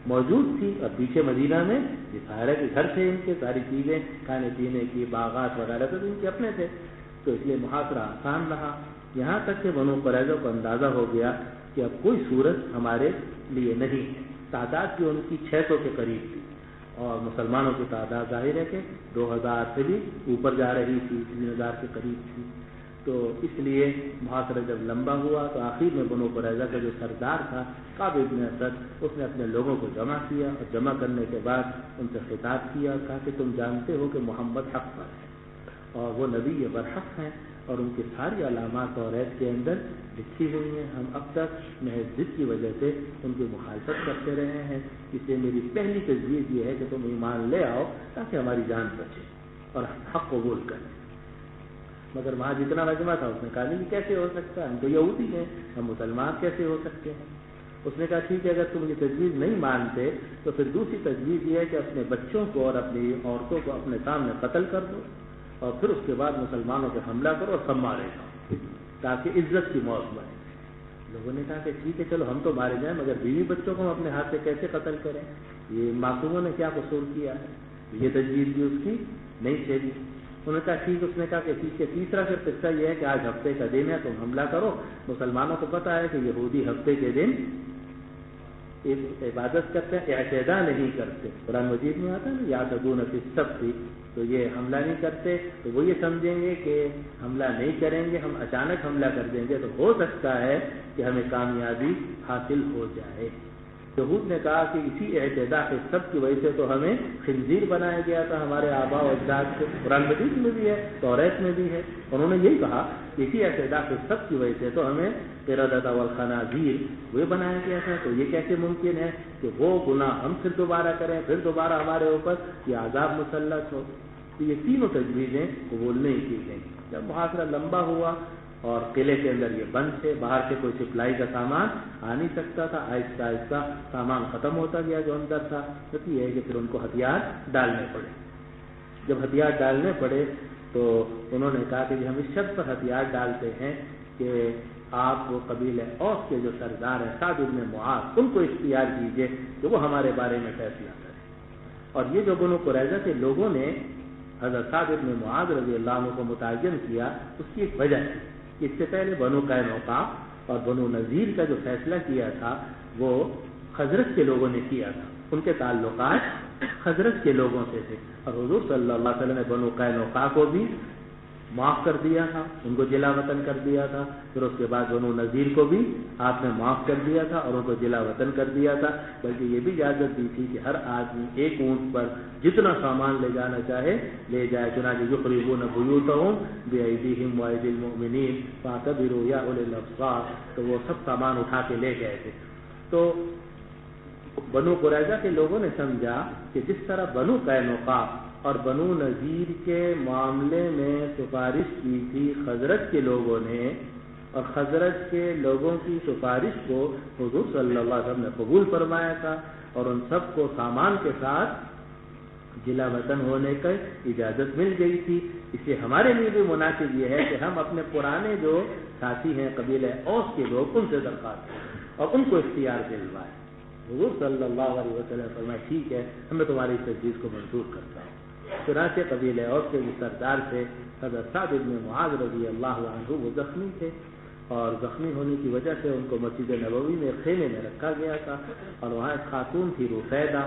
موجود تھی، اور پیچھے مدینہ میں یہ سارے کے گھر تھے، ان کے ساری چیزیں کھانے پینے کی، باغات وغیرہ تو ان کے اپنے تھے، تو اس لیے محاصرہ آسان رہا۔ یہاں تک کہ بنو قریظہ کو اندازہ ہو گیا کہ اب کوئی صورت ہمارے لیے نہیں ہے۔ تعداد بھی ان کی 600 کے قریب تھی، اور مسلمانوں کی تعداد ظاہر ہے کہ 2000 سے بھی اوپر جا رہی تھی، 3000 کے قریب تھی۔ تو اس لیے محاصرہ جب لمبا ہوا تو آخر میں بنو قریظہ کا جو سردار تھا کعب بن اسد، اس نے اپنے لوگوں کو جمع کیا، اور جمع کرنے کے بعد ان سے خطاب کیا اور کہا کہ تم جانتے ہو کہ محمد حق پر ہے اور وہ نبی برحق ہیں، اور ان کی ساری علامات توریت کے اندر لکھی ہوئی ہیں۔ ہم اب تک محض ضد کی وجہ سے ان کی مخالفت کرتے رہے ہیں، اس لیے میری پہلی تجویز یہ ہے کہ تم ایمان لے آؤ تاکہ ہماری جان بچے اور حق قبول کریں۔ مگر وہاں جتنا مجمع تھا اس نے کہا نہیں کیسے ہو سکتا ہے، ہم تو یہودی ہیں، ہم مسلمان کیسے ہو سکتے ہیں۔ اس نے کہا ٹھیک ہے اگر تم یہ تجویز نہیں مانتے تو پھر دوسری تجویز یہ ہے کہ اپنے بچوں کو اور اپنی عورتوں کو اپنے سامنے قتل کر دو، اور پھر اس کے بعد مسلمانوں پہ حملہ کرو اور سب مارے جاؤ تاکہ عزت کی موت بنے۔ لوگوں نے کہا کہ ٹھیک ہے چلو ہم تو مارے جائیں، مگر بیوی بچوں کو ہم اپنے ہاتھ سے کیسے قتل کریں، یہ معصوموں نے کیا قصور کیا ہے۔ یہ تجویز بھی اس کی نہیں چلی۔ انہوں نے کہا ٹھیک، اس نے کہا کہ ٹھیک ہے تیسرا پھر قصہ یہ ہے کہ آج ہفتے کا دن ہے تم حملہ کرو، مسلمانوں کو پتا ہے کہ یہودی ہفتے کے دن عبادت کرتے ہیں، اعتداء نہیں کرتے، قرآن مجید میں آتا ہے نا یعتدون فی السبت، تو یہ حملہ نہیں کرتے، تو وہ یہ سمجھیں گے کہ حملہ نہیں کریں گے، ہم اچانک حملہ کر دیں گے تو ہو سکتا ہے کہ ہمیں کامیابی حاصل ہو جائے۔ یہود نے کہا کہ اسی اعتداء کے سب کی وجہ سے تو ہمیں خنزیر بنایا گیا تھا ہمارے آباء و اجداد کو، قرآن مجید میں بھی ہے، توریت میں بھی ہے۔ انہوں نے یہی کہا کہ اسی اعتداء کے سب کی وجہ سے تو ہمیں قردۃ والخنازیر وہ بنایا گیا تھا، تو یہ کیسے ممکن ہے کہ وہ گناہ ہم پھر دوبارہ کریں، پھر دوبارہ ہمارے اوپر یہ عذاب مسلط ہو۔ تو یہ تینوں تجویزیں قبول نہیں کی گئیں۔ جب محاصرہ لمبا ہوا اور قلعے کے اندر یہ بند تھے، باہر سے کوئی سپلائی کا سامان آ نہیں سکتا تھا، آہستہ آہستہ سامان ختم ہوتا گیا جو اندر تھا، تو یہ ہے کہ پھر ان کو ہتھیار ڈالنے پڑے۔ جب ہتھیار ڈالنے پڑے تو انہوں نے کہا کہ ہم اس شرط پر ہتھیار ڈالتے ہیں کہ آپ وہ قبیلہ اوس کے جو سردار ہیں سعد بن معاذ، ان کو اختیار کیجیے کہ وہ ہمارے بارے میں فیصلہ کریں۔ اور یہ جو بنو قریظہ کے لوگوں نے حضرت سعد بن معاذ رضی اللہ عنہ کو متعین کیا، اس کی ایک وجہ ہے۔ اس سے پہلے بنو قینقاع اور بنو نذیر کا جو فیصلہ کیا تھا وہ خزرج کے لوگوں نے کیا تھا، ان کے تعلقات خزرج کے لوگوں سے تھے، اور حضور صلی اللہ علیہ وسلم نے بنو قینقاع کو بھی معاف کر دیا تھا، ان کو جلا وطن کر دیا تھا، پھر اس کے بعد بنو نذیر کو بھی آپ نے معاف کر دیا تھا اور ان کو جلا وطن کر دیا تھا، بلکہ یہ بھی اجازت دی تھی کہ ہر آدمی ایک اونٹ پر جتنا سامان لے جانا چاہے لے جائے، چنانچہ یخربون بیوتہم بایدیہم وایدی المؤمنین فاعتبروا یا اولی الابصار، تو وہ سب سامان اٹھا کے لے گئے تھے۔ تو بنو قریظہ کے لوگوں نے سمجھا کہ جس طرح بنو قینقاع اور بنو نذیر کے معاملے میں سفارش کی تھی خزرج کے لوگوں نے، اور خزرج کے لوگوں کی سفارش کو حضور صلی اللہ علیہ وسلم نے قبول فرمایا تھا، اور ان سب کو سامان کے ساتھ جلا وطن ہونے کی اجازت مل گئی تھی۔ اس لیے ہمارے لیے بھی مناسب یہ ہے کہ ہم اپنے پرانے جو ساتھی ہیں قبیلہ اوس کے لوگ، ان سے درخواست کریں اور ان کو اختیار دلوائیں۔ حضور صلی اللہ علیہ وسلم فرمایا ٹھیک ہے، میں تمہاری تجویز کو منظور کرتا ہوں۔ چنانچہ قبیلہ اوس کے سردار سے حضرت سعد بن معاذ رضی اللہ عنہ وہ زخمی تھے، اور زخمی ہونے کی وجہ سے ان کو مسجد نبوی میں خیمے میں رکھا گیا تھا، اور وہاں ایک خاتون تھی رفیدہ،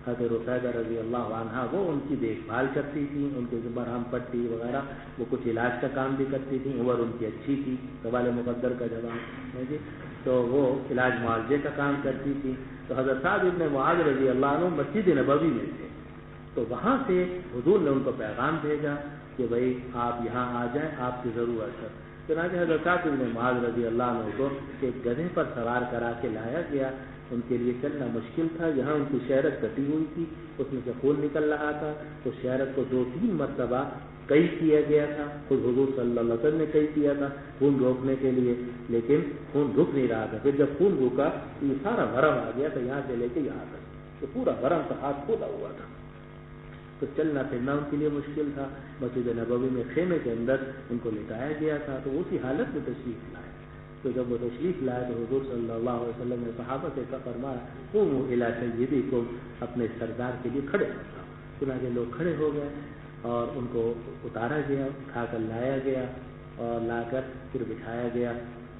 حضرت رفیدہ رضی اللہ عنہا، وہ ان کی دیکھ بھال کرتی تھی، ان کے مرہم پٹی وغیرہ، وہ کچھ علاج کا کام بھی کرتی تھی، عمر ان کی اچھی تھی، سوال مقدر کا جواب ہے جی، تو وہ علاج معالجے کا کام کرتی تھی۔ تو حضرت سعد بن معاذ رضی اللہ عنہ مسجد نبوی میں تھے، تو وہاں سے حضور نے ان کو پیغام بھیجا کہ بھائی آپ یہاں آ جائیں، آپ کی ضرورت ہے۔ چنانچہ حضرت سعد بن معاذ رضی اللہ عنہ کو ایک گدھے پر سوار کرا کے لایا گیا۔ ان کے لیے چلنا مشکل تھا، یہاں ان کی شہرت کٹی ہوئی تھی، اس میں سے خون نکل رہا تھا، تو شہرت کو 2-3 مرتبہ کئی کیا گیا تھا، خود حضور صلی اللہ علیہ وسلم نے کئی کیا تھا خون روکنے کے لیے، لیکن خون رک نہیں رہا تھا۔ پھر جب خون رکا تو یہ سارا ورم آ گیا تھا، یہاں سے لے کے یہاں تک، تو پورا ورم کا ہاتھ کھولا ہوا تھا، تو چلنا پھرنا ان کے لیے مشکل تھا۔ مسجد نبوی میں خیمے کے اندر ان کو لٹایا گیا تھا، تو اسی حالت میں تشریف لائے۔ تو جب وہ تشریف لائے تو حضور صلی اللہ علیہ وسلم نے صحابہ سے فرمایا قوموا الی سیدکم، اپنے سردار کے لیے کھڑے ہو جاؤ۔ چنانچہ لوگ کھڑے ہو گئے اور ان کو اتارا گیا، اٹھا کر لایا گیا اور لا کر پھر بٹھایا گیا۔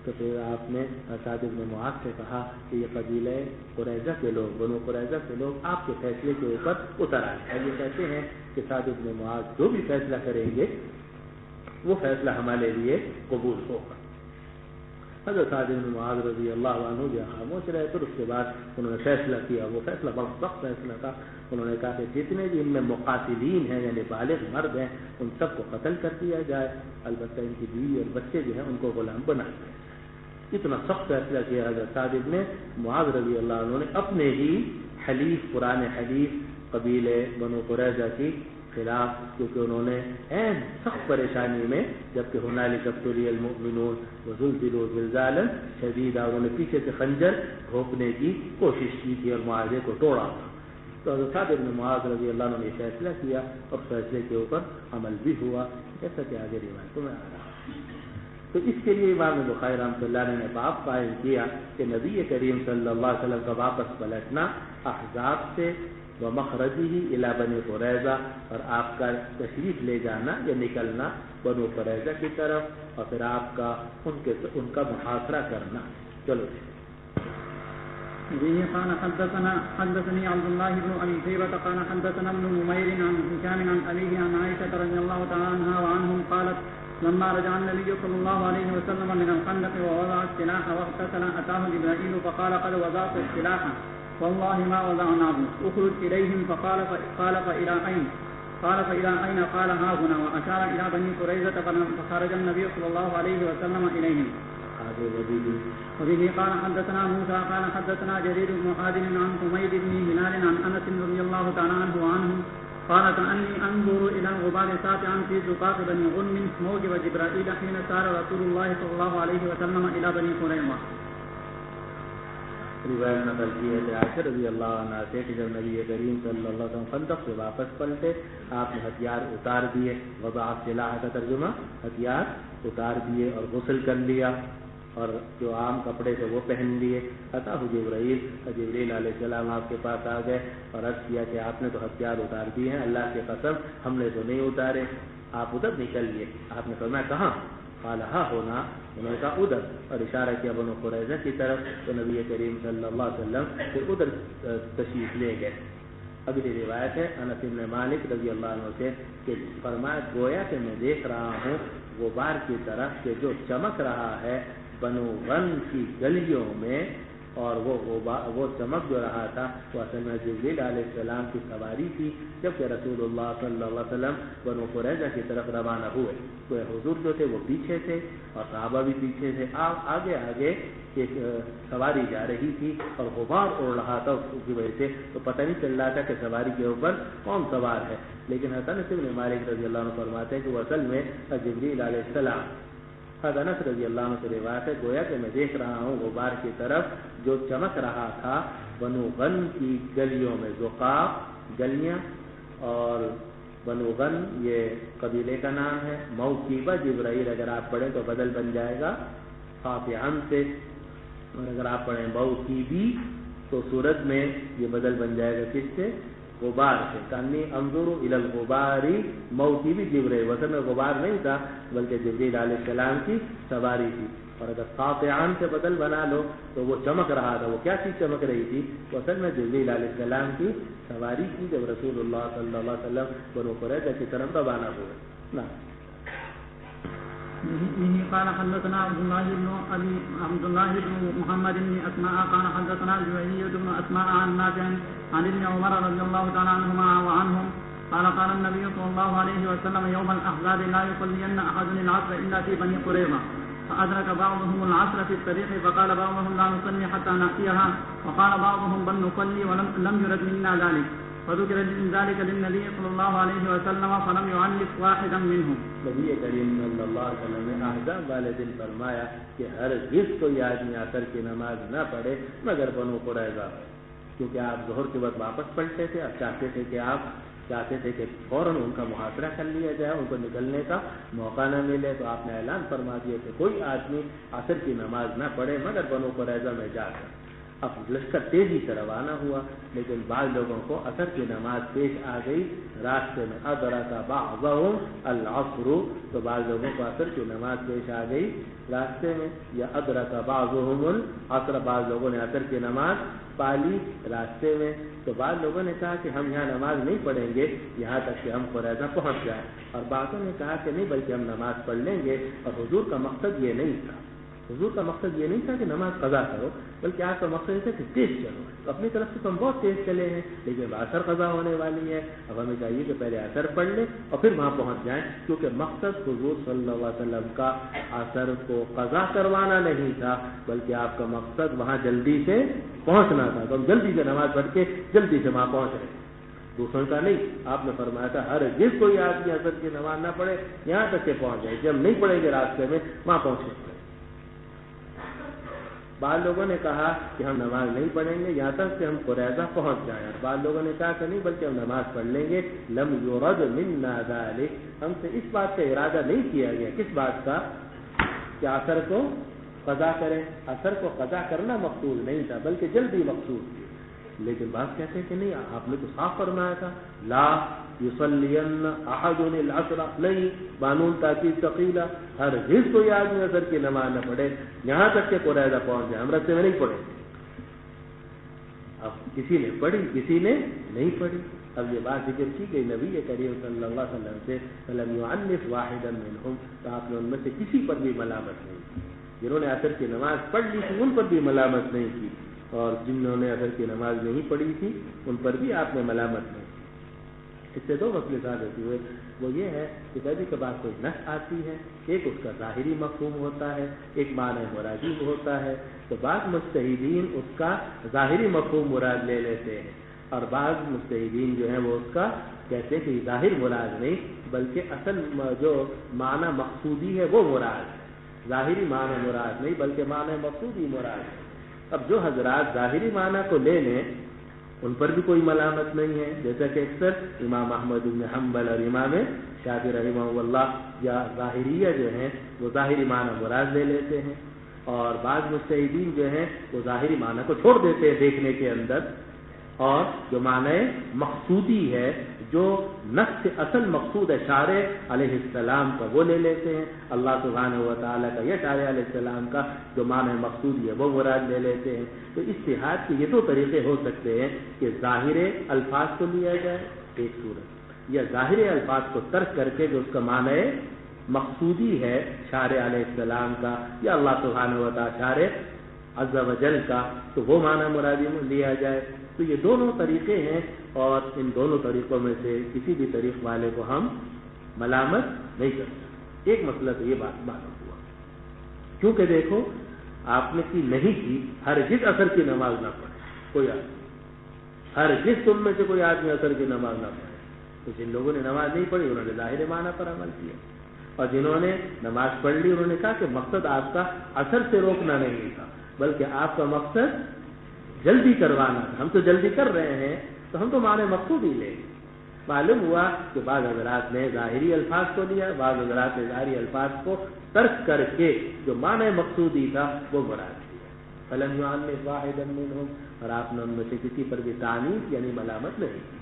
تو پھر آپ نے سعد بن معاذ سے کہا کہ یہ قبیلہ قریظہ کے لوگ، بنو قریظہ کے لوگ آپ کے فیصلے کے اوپر اتر آئے ہیں۔ یہ کہتے ہیں کہ سعد بن معاذ جو بھی فیصلہ کریں گے وہ فیصلہ ہمارے لیے قبول ہوگا۔ حضرت سعد بن معاذ رضی اللہ عنہ جو خاموش رہے، پھر اس کے بعد انہوں نے فیصلہ کیا، وہ فیصلہ بڑا سخت فیصلہ تھا۔ انہوں نے کہا کہ جتنے بھی ان میں مقاتلین ہیں یعنی بالغ مرد ہیں ان سب کو قتل کر دیا جائے، البتہ ان کی بیوی اور بچے جو ہیں ان کو غلام بنا دیا۔ اتنا سخت فیصلہ کیا حضرت سعد بن معاذ رضی اللہ عنہ نے اپنے ہی حلیف، پرانے حلیف قبیلے بنو قریظہ کی خلاف، کیونکہ انہوں نے سخت پریشانی میں، جبکہ ہنالک ابتلی المؤمنون وزلزلوا زلزالا شدیدا، انہوں نے پیچھے سے خنجر گھونپنے کی کوشش کی تھی اور معاہدے کو توڑا تھا۔ تو حضرت سعد بن معاذ رضی اللہ عنہ نے فیصلہ کیا اور فیصلے کے اوپر عمل بھی ہوا، جیسا کہ آگے روایتوں میں آ رہا ہے۔ تو اس کے لیے امام بخاری رحمۃ اللہ علیہ نے باب قائم کیا کہ نبی کریم صلی اللہ علیہ وسلم کا واپس پلٹنا احزاب سے ومخرجہ الی بنی قریظہ، اور آپ کا تشریف لے جانا یا نکلنا بنو قریظہ کی طرف، اور پھر آپ کا ان کا محاصرہ کرنا۔ چلو به قال حدثني عبد الله بن ابي شيبه قال حدثنا ابن نمير عن هشام عن ابيه عن عائشه رضي الله تعالى عنها وعنهم قالت لما رجع النبي صلى الله عليه وسلم من الخندق ووضع السلاح واغتسل اتاه جبرائيل فقال قد وضعت السلاح والله ما وضعناه اخرج اليهم قال فإلى اين؟ قال فإلى اين؟ قال ها هنا، واشار الى بني قريظة فخرج النبي صلى الله عليه وسلم اليهم۔ وبه قال حدثنا موسى قال حدثنا جرير بن حازم عن حميد بن هلال عن انس رضي الله تعالى عنه وعنه قال كأني انظر الى الغبار ساطعا في زقاق بني غنم موجب جبرائيل حين سار رسول الله صلى الله عليه وسلم الى بني قريظة۔ روایت نقل کی ہے عائشہ رضی اللہ عنہ سے کہ جب نبی کریم صلی اللہ علیہ وسلم خندق سے واپس پلٹے، آپ نے ہتھیار اتار دیے، وضع السلاح کا ترجمہ ہتھیار اتار دیے اور غسل کر لیا، اور جو عام کپڑے تھے وہ پہن لیے۔ اتاہ جبریل علیہ السلام آپ کے پاس آ گئے اور عرض کیا کہ آپ نے تو ہتھیار اتار دیے ہیں، اللہ کی قسم ہم نے تو نہیں اتارے، آپ ادھر نکلیے۔ آپ نے فرمایا کہاں؟ قال ہا ہونا، انہوں نے کہا ادھر، اور اشارہ کیا بنو قریظہ کی طرف، تو نبی کریم صلی اللہ علیہ وسلم پھر ادھر تشریف لے گئے۔ اگلی روایت ہے انس بن مالک رضی اللہ عنہ سے کہ فرمایا گویا کہ میں دیکھ رہا ہوں غبار کی طرف کہ جو چمک رہا ہے بنو غن کی گلیوں میں، اور وہ چمک جو رہا تھا وہ اصل میں جبریل علیہ السلام کی سواری تھی، جبکہ رسول اللہ صلی اللہ علیہ وسلم بنو قریظہ کی طرف روانہ ہوئے تو حضور جو تھے وہ پیچھے تھے اور صحابہ بھی پیچھے تھے، آگے آگے ایک سواری جا رہی تھی اور غبار اڑ رہا تھا اس کی وجہ سے، تو پتہ نہیں چل رہا تھا کہ سواری کے اوپر کون سوار ہے، لیکن انس بن مالک رضی اللہ عنہ فرماتے ہیں کہ وہ اصل میں جبریل علیہ السلام۔ انس رضی اللہ عنہ سے روایت ہے، گویا کہ میں دیکھ رہا ہوں غبار کی طرف جو چمک رہا تھا بنو غن کی گلیوں میں، ذقاق گلیاں، اور بنو غن یہ قبیلے کا نام ہے، موکیبہ جبرائیل اگر آپ پڑھیں تو بدل بن جائے گا خافعن سے، اور اگر آپ پڑھیں موکیبی تو صورت میں یہ بدل بن جائے گا کس سے؟ غبار سے۔ کانی انظر الی الغبار موکیبی جبرائیل، وصل میں غبار نہیں تھا بلکہ جبریل علیہ السلام کی سواری تھی، اور اگر خافعن سے بدل بنا لو تو وہ چمک رہا تھا، وہ کیا چیز چمک رہی تھی؟ وصل میں جبریل علیہ السلام کی سواری کی جب رسول اللہ صلی اللہ علیہ وسلم بنو قریظہ کی طرف روانہ ہوئے۔ نا به قال حدثنا عبد الله بن محمد بن اسماء قال حدثنا الجويري بن اسماء عن نافع عن ابن عمر رضي الله تعالى عنهما وعنهم قال قال النبي صلى الله عليه وسلم يوم الاحزاب لا يصلين احد العصر الا في بني قريظه فادرك بعضهم العصر في الطريق فقال بعضهم لا نصلي حتى ناتيها وقال بعضهم بل نصلي ولم يرد منا ذلك فذكر ذلك للنبي صلی اللہ علیہ وسلم فلم يعنف واحدا منهم۔ نبی کریم صلی اللہ علیہ وسلم نے احزاب والے دن فرمایا کہ ہرگز کوئی آدمی عصر کی نماز نہ پڑھے مگر بنو قریظہ، کیونکہ آپ ظہر کے وقت واپس پلٹے تھے، آپ چاہتے تھے کہ فوراً ان کا محاصرہ کر لیا جائے، ان کو نکلنے کا موقع نہ ملے، تو آپ نے اعلان فرما دیا کہ کوئی آدمی عصر کی نماز نہ پڑھے مگر بنو قریظہ میں جا کر۔ اب لشکر تیزی سے روانہ ہوا، لیکن بعض لوگوں کو عصر کی نماز پیش آ گئی راستے میں، ادرک بعضهم العصر، تو بعض لوگوں کو عصر کی نماز پیش آ گئی راستے میں، یا ادرک بعضهم العصر، بعض لوگوں نے عصر کی نماز پالی راستے میں، تو بعض لوگوں نے کہا کہ ہم یہاں نماز نہیں پڑھیں گے یہاں تک کہ ہم قریظہ پہنچ جائیں، اور بعضوں نے کہا کہ نہیں بلکہ ہم نماز پڑھ لیں گے، اور حضور کا مقصد یہ نہیں تھا، حضور کا مقصد یہ نہیں تھا کہ نماز قضا کرو، بلکہ آپ کا مقصد یہ تھا کہ تیز چلو، تو اپنی طرف سے تو ہم بہت تیز چلے ہیں، لیکن عصر قضا ہونے والی ہے، اب ہمیں چاہیے کہ پہلے عصر پڑھ لیں اور پھر وہاں پہنچ جائیں، کیونکہ مقصد حضور صلی اللہ علیہ وسلم کا عصر کو قضا کروانا نہیں تھا، بلکہ آپ کا مقصد وہاں جلدی سے پہنچنا تھا، تو ہم جلدی سے نماز پڑھ کے جلدی سے وہاں پہنچ رہے ہیں، دوسروں کا نہیں۔ آپ نے فرمایا تھا ہرگز کوئی آدمی عصر کی نماز نہ پڑھے یہاں تک کہ پہنچ جائے، جب نہیں پڑھیں گے راستے میں وہاں پہنچیں گے۔ بعض لوگوں نے کہا کہ ہم نماز نہیں پڑھیں گے یہاں تک کہ ہم قریظہ پہنچ جائیں، اور بعض لوگوں نے کہا کہ نہیں بلکہ ہم نماز پڑھ لیں گے، لم یرد منا ذلک، ہم سے اس بات کا ارادہ نہیں کیا گیا، کس بات کا؟ کہ عصر کو قضا کریں، عصر کو قضا کرنا مقصود نہیں تھا بلکہ جلدی مقصود تھی، لیکن بعض کہتے ہیں کہ نہیں، آپ نے تو صاف فرمایا تھا لا یصلین احد العصر، نہیں، قانون تاکید ثقیلہ، ہرگز کوئی آدمی عصر کی نماز نہ پڑھے یہاں تک کہ قریظہ پہنچ جائے، ہم راستے میں نہیں پڑھے۔ اب کسی نے پڑھی کسی نے نہیں پڑھی، اب یہ بات ذکر کی گئی نبی کریم صلی اللہ علیہ وسلم سے، فلم یعنف واحدا منہم، تو آپ نے ان میں سے کسی پر بھی ملامت نہیں کی، جنہوں نے عصر کی نماز پڑھ لی تھی ان پر بھی ملامت نہیں کی، اور جنہوں نے عصر کی نماز نہیں پڑھی تھی ان پر بھی آپ نے ملامت نہیں کی۔ اس سے دو مسئلے ثابت ہوئے، وہ یہ ہے کہ کبھی کبھار کوئی نص آتی ہے، ایک اس کا ظاہری مفہوم ہوتا ہے، ایک معنی مرادی ہوتا ہے، تو بعض مجتہدین اس کا ظاہری مفہوم مراد لے لیتے ہیں، اور بعض مجتہدین جو ہیں وہ اس کا کہتے ہیں کہ ظاہر مراد نہیں بلکہ اصل جو معنی مقصودی ہے وہ مراد ہے، ظاہری معنی مراد نہیں بلکہ معنی مقصودی مراد ہے۔ اب جو حضرات ظاہری معنی کو لے لیں ان پر بھی کوئی ملامت نہیں ہے، جیسا کہ اکثر امام احمد بن حنبل اور امام شافعی رحمہ اللہ یا ظاہریہ جو ہیں وہ ظاہری معنی مراد لے لیتے ہیں، اور بعض مجتہدین جو ہیں وہ ظاہری معنی کو چھوڑ دیتے ہیں دیکھنے کے اندر، اور جو معنی مقصودی ہے، جو نص اصل مقصود ہے شارع علیہ السلام کا وہ لے لیتے ہیں، اللہ سبحانہ و تعالیٰ کا یا شارع علیہ السلام کا جو معنی مقصودی ہے وہ مراد لے لیتے ہیں۔ تو اجتہاد کے یہ دو طریقے ہو سکتے ہیں کہ ظاہر الفاظ کو لیا جائے ایک صورت، یا ظاہر الفاظ کو ترک کر کے جو اس کا معنی مقصودی ہے شارع علیہ السلام کا یا اللہ سبحانہ و تعالیٰ شارع عز و جل کا، تو وہ معنی مرادی میں لیا جائے۔ تو یہ دونوں طریقے ہیں، اور ان دونوں طریقوں میں سے کسی بھی طریق والے کو ہم ملامت نہیں کر سکتے۔ ایک مسئلہ تو یہ بات معلوم ہوا، کیونکہ دیکھو آپ نے کی نہیں کی، ہرگز عصر کی نماز نہ پڑھے کوئی آدمی، ہرگز تم میں سے کوئی آدمی عصر کی نماز نہ پڑھے۔ تو جن لوگوں نے نماز نہیں پڑھی انہوں نے ظاہر معنی پر عمل کیا، اور جنہوں نے نماز پڑھ لی انہوں نے کہا کہ مقصد آپ کا عصر سے روکنا نہیں تھا، بلکہ آپ کا مقصد جلدی کروانا تھا۔ ہم تو جلدی کر رہے ہیں تو ہم تو معنی مقصود ہی لیں گے۔ معلوم ہوا کہ بعض حضرات نے ظاہری الفاظ کو لیا، بعض حضرات نے ظاہری الفاظ کو ترک کر کے جو معنی مقصودی تھا وہ مراد کیا۔ فلم يعلم واحدا منهم، اور آپ نے ان میں سے کسی پر بھی تعنیف یعنی ملامت نہیں کی۔